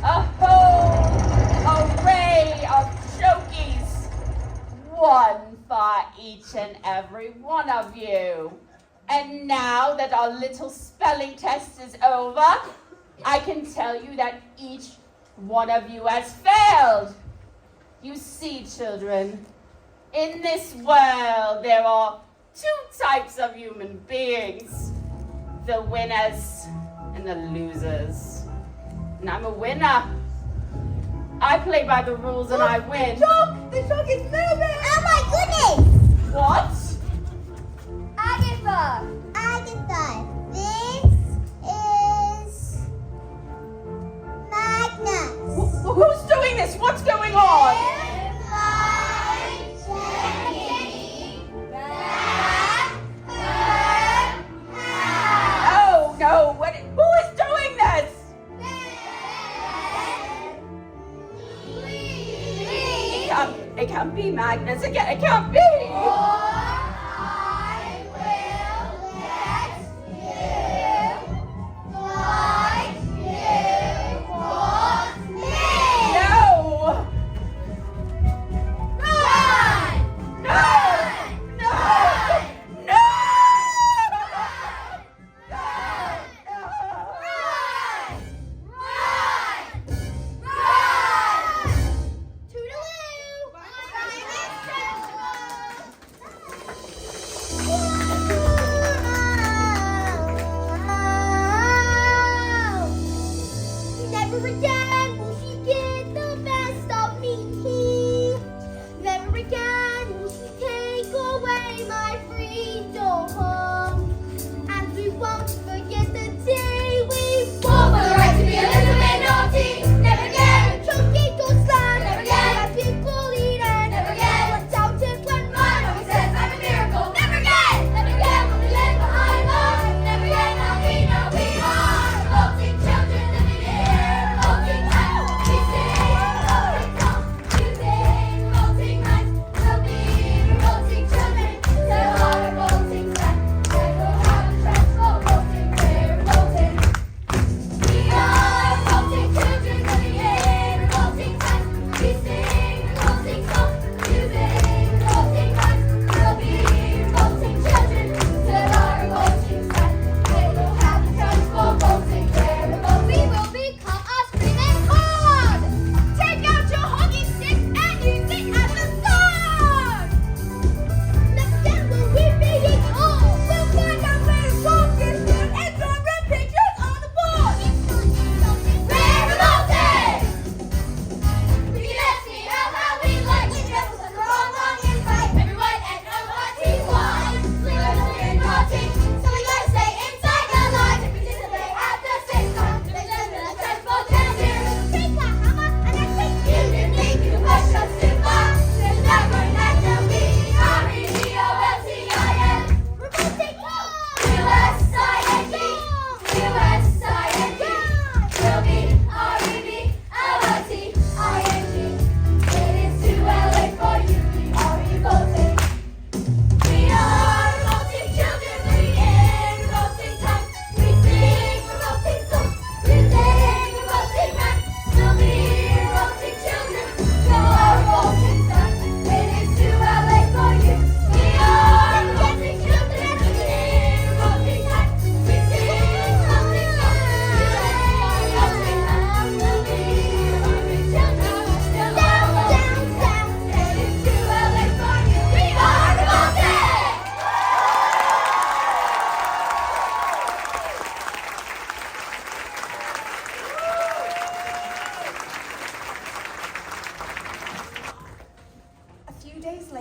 A whole array of chokies. One for each and every one of you. And now that our little spelling test is over, I can tell you that each one of you has failed. You see, children, in this world there are two types of human beings. The winners and the losers. And I'm a winner. I play by the rules and I win. The chalk is moving! Oh my goodness! What? Agatha. Agatha, this is Magnus. Who's doing this? What's going on? Oh no! Who is doing this? It can't be Magnus. It can't be. No!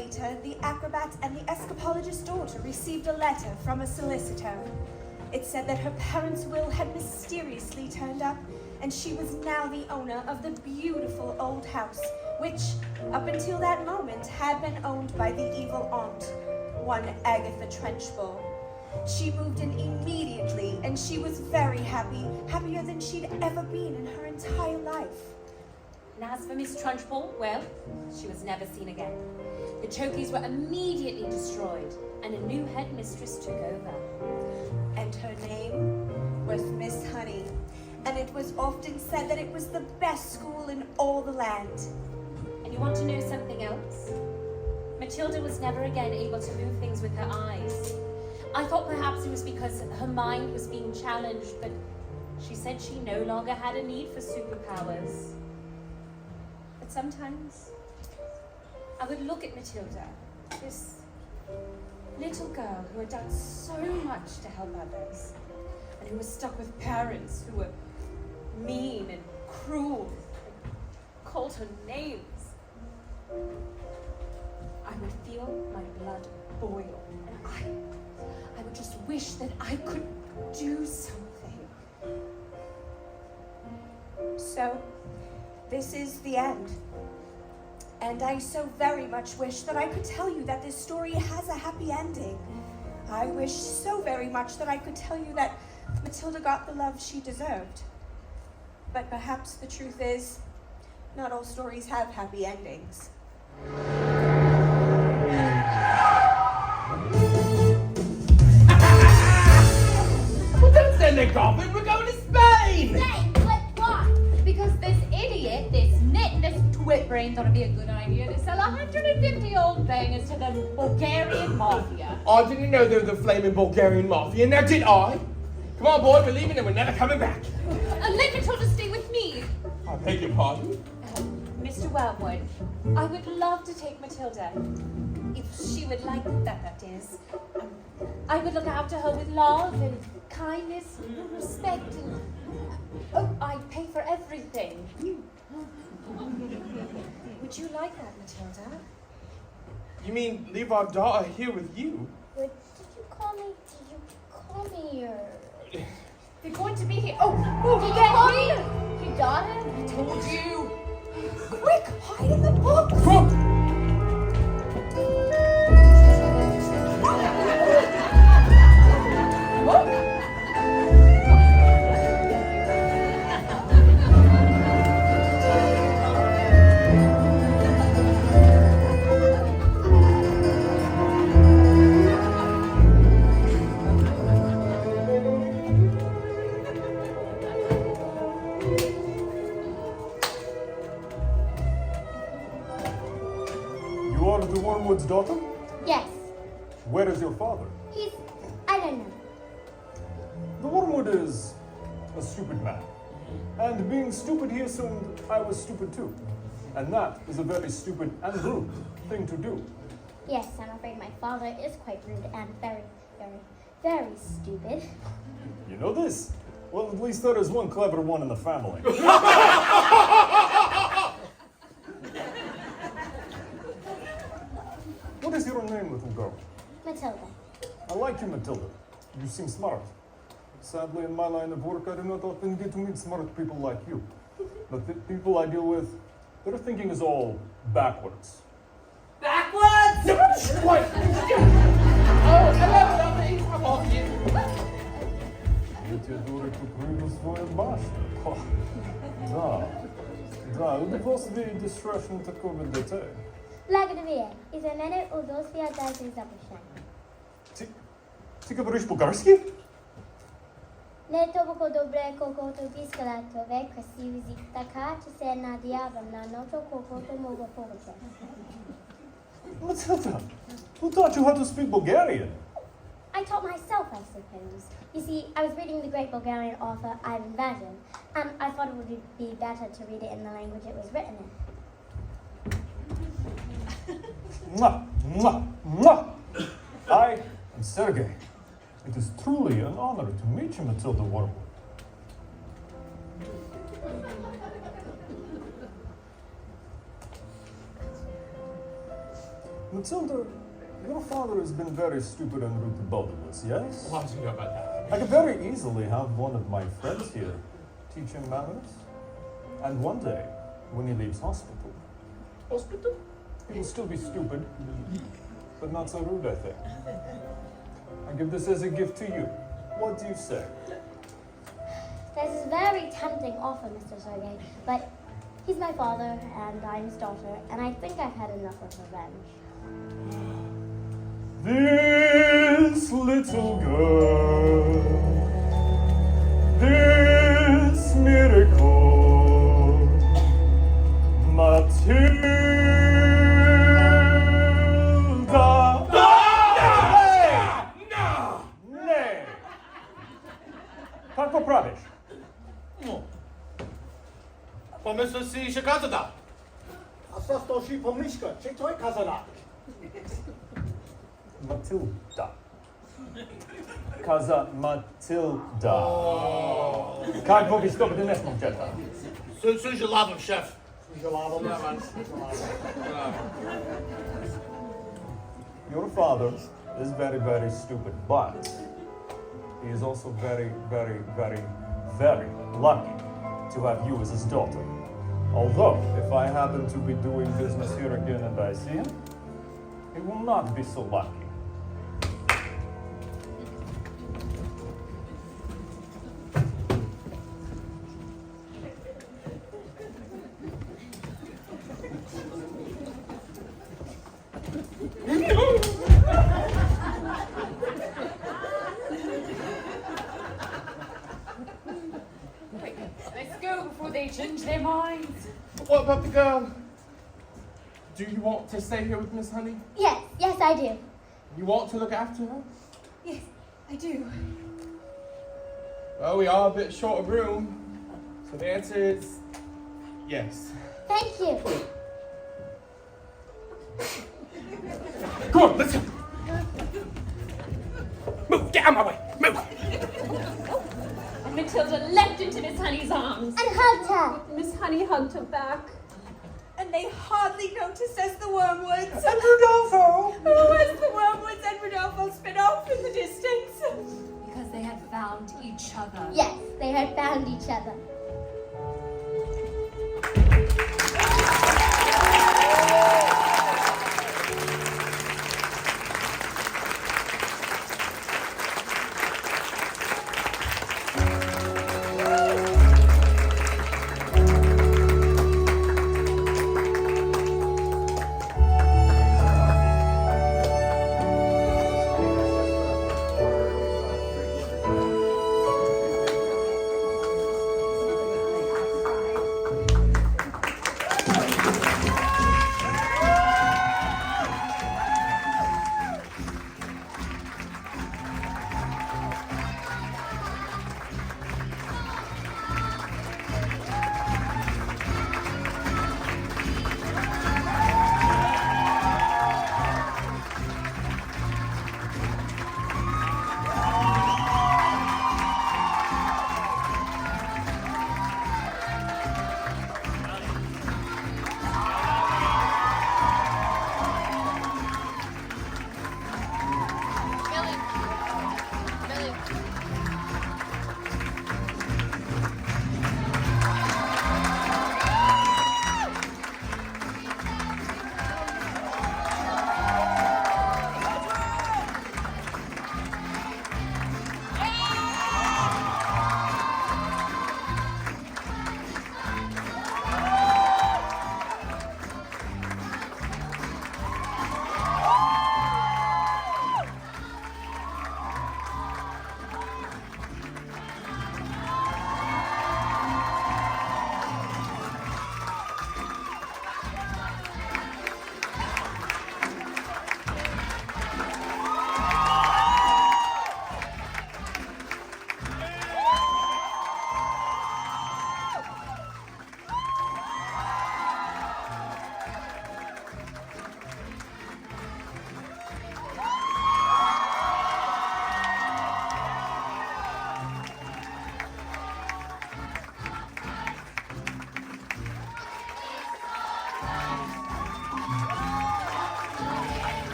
later, the acrobat and the escapologist's daughter received a letter from a solicitor. It said that her parents' will had mysteriously turned up, and she was now the owner of the beautiful old house, which, up until that moment, had been owned by the evil aunt, one Agatha Trenchbull. She moved in immediately, and she was very happy, happier than she'd ever been in her entire life. And as for Miss Trunchbull, well, she was never seen again. The Chokies were immediately destroyed, and a new headmistress took over. And her name was Miss Honey, and it was often said that it was the best school in all the land. And you want to know something else? Matilda was never again able to move things with her eyes. I thought perhaps it was because her mind was being challenged, but she said she no longer had a need for superpowers. But sometimes I would look at Matilda, this little girl who had done so much to help others, and who was stuck with parents who were mean and cruel, and called her names. I would feel my blood boil, and I would just wish that I could do something. So, this is the end. And I so very much wish that I could tell you that this story has a happy ending. I wish so very much that I could tell you that Matilda got the love she deserved. But perhaps the truth is, not all stories have happy endings. Well, don't send the goblin, we're going to Spain! Spain? But why? Because this idiot, this nit, this twit brain thought it'd be a good idea to sell 150 old bangers to the Bulgarian mafia. I didn't know they were the flaming Bulgarian mafia, now did I? Come on, boy, we're leaving and we're never coming back. Let Matilda stay with me. I beg your pardon? Mr. Wormwood, I would love to take Matilda, if she would like that is. I would look after her with love and kindness and respect and... Oh, I'd pay for everything. Would you like that, Matilda? You mean leave our daughter here with you? What did you call me? Did you call me your... They're going to be here. Oh, Did you call me your daughter? I told you. Quick, hide in the book! You are the Wormwood's daughter? Yes. Where is your father? I don't know. The Wormwood is a stupid man. And being stupid, he assumed I was stupid too. And that is a very stupid and rude thing to do. Yes, I'm afraid my father is quite rude and very, very, very stupid. You know this? Well, at least there is one clever one in the family. What is your name, little girl? Matilda. I like you, Matilda. You seem smart. Sadly, in my line of work, I do not often get to meet smart people like you. But the people I deal with, their thinking is all backwards. Backwards? What? Oh, hello, lovely. How are you? Эти дуры купили свой башню. Да, люди после discretion такого детей. Благодаря. И за мене удовольствие даже запущено. Ти говориш по-гарски? Не толкова добре, колкото би искала. Това е красив език, така че се надявам на ното, колкото мога повече. Matilda, who taught you how to speak Bulgarian? I taught myself, I suppose. You see, I was reading the great Bulgarian author Lavender, and I thought it would be better to read it in the language it was written in. Mwah, mwah, mwah. I am Sergei. It is truly an honor to meet you, Matilda Wormwood. Matilda, your father has been very stupid and rude to both of us, yes? Why do you know about that? I could very easily have one of my friends here teach him manners. And one day, when he leaves hospital, he will still be stupid, but not so rude, I think. I give this as a gift to you. What do you say? This is a very tempting offer, Mr. Sergey, but he's my father and I'm his daughter, and I think I've had enough of revenge. This little girl, this miracle, Matilda. No! Nay! Pan poprawisz. No. Pomysł si się kazada. A co to się pomyśka? Czy to jest kazana? Matilda. Kaza Matilda. Как mówisz to, gdy nie smok dziecka? Suzie lawem, szef. Suzie lawem. Your father is very, very stupid, but he is also very, very, very, very lucky to have you as his daughter. Although, if I happen to be doing business here again and I see him, he will not be so lucky. Let's go before they change their minds. What about the girl? Do you want to stay here with Miss Honey? Yes, I do. You want to look after her? Yes, I do. Well, we are a bit short of room, so the answer is yes. Thank you. Come on, let's go. Move, get out of my way, move. And Matilda leapt into Miss Honey's arms. And hugged her. Miss Honey hugged her back. And they hardly noticed as the Wormwoods. And Rodolfo! Oh, as the Wormwoods and Rodolfo sped off in the distance. Because they had found each other. Yes, they had found each other.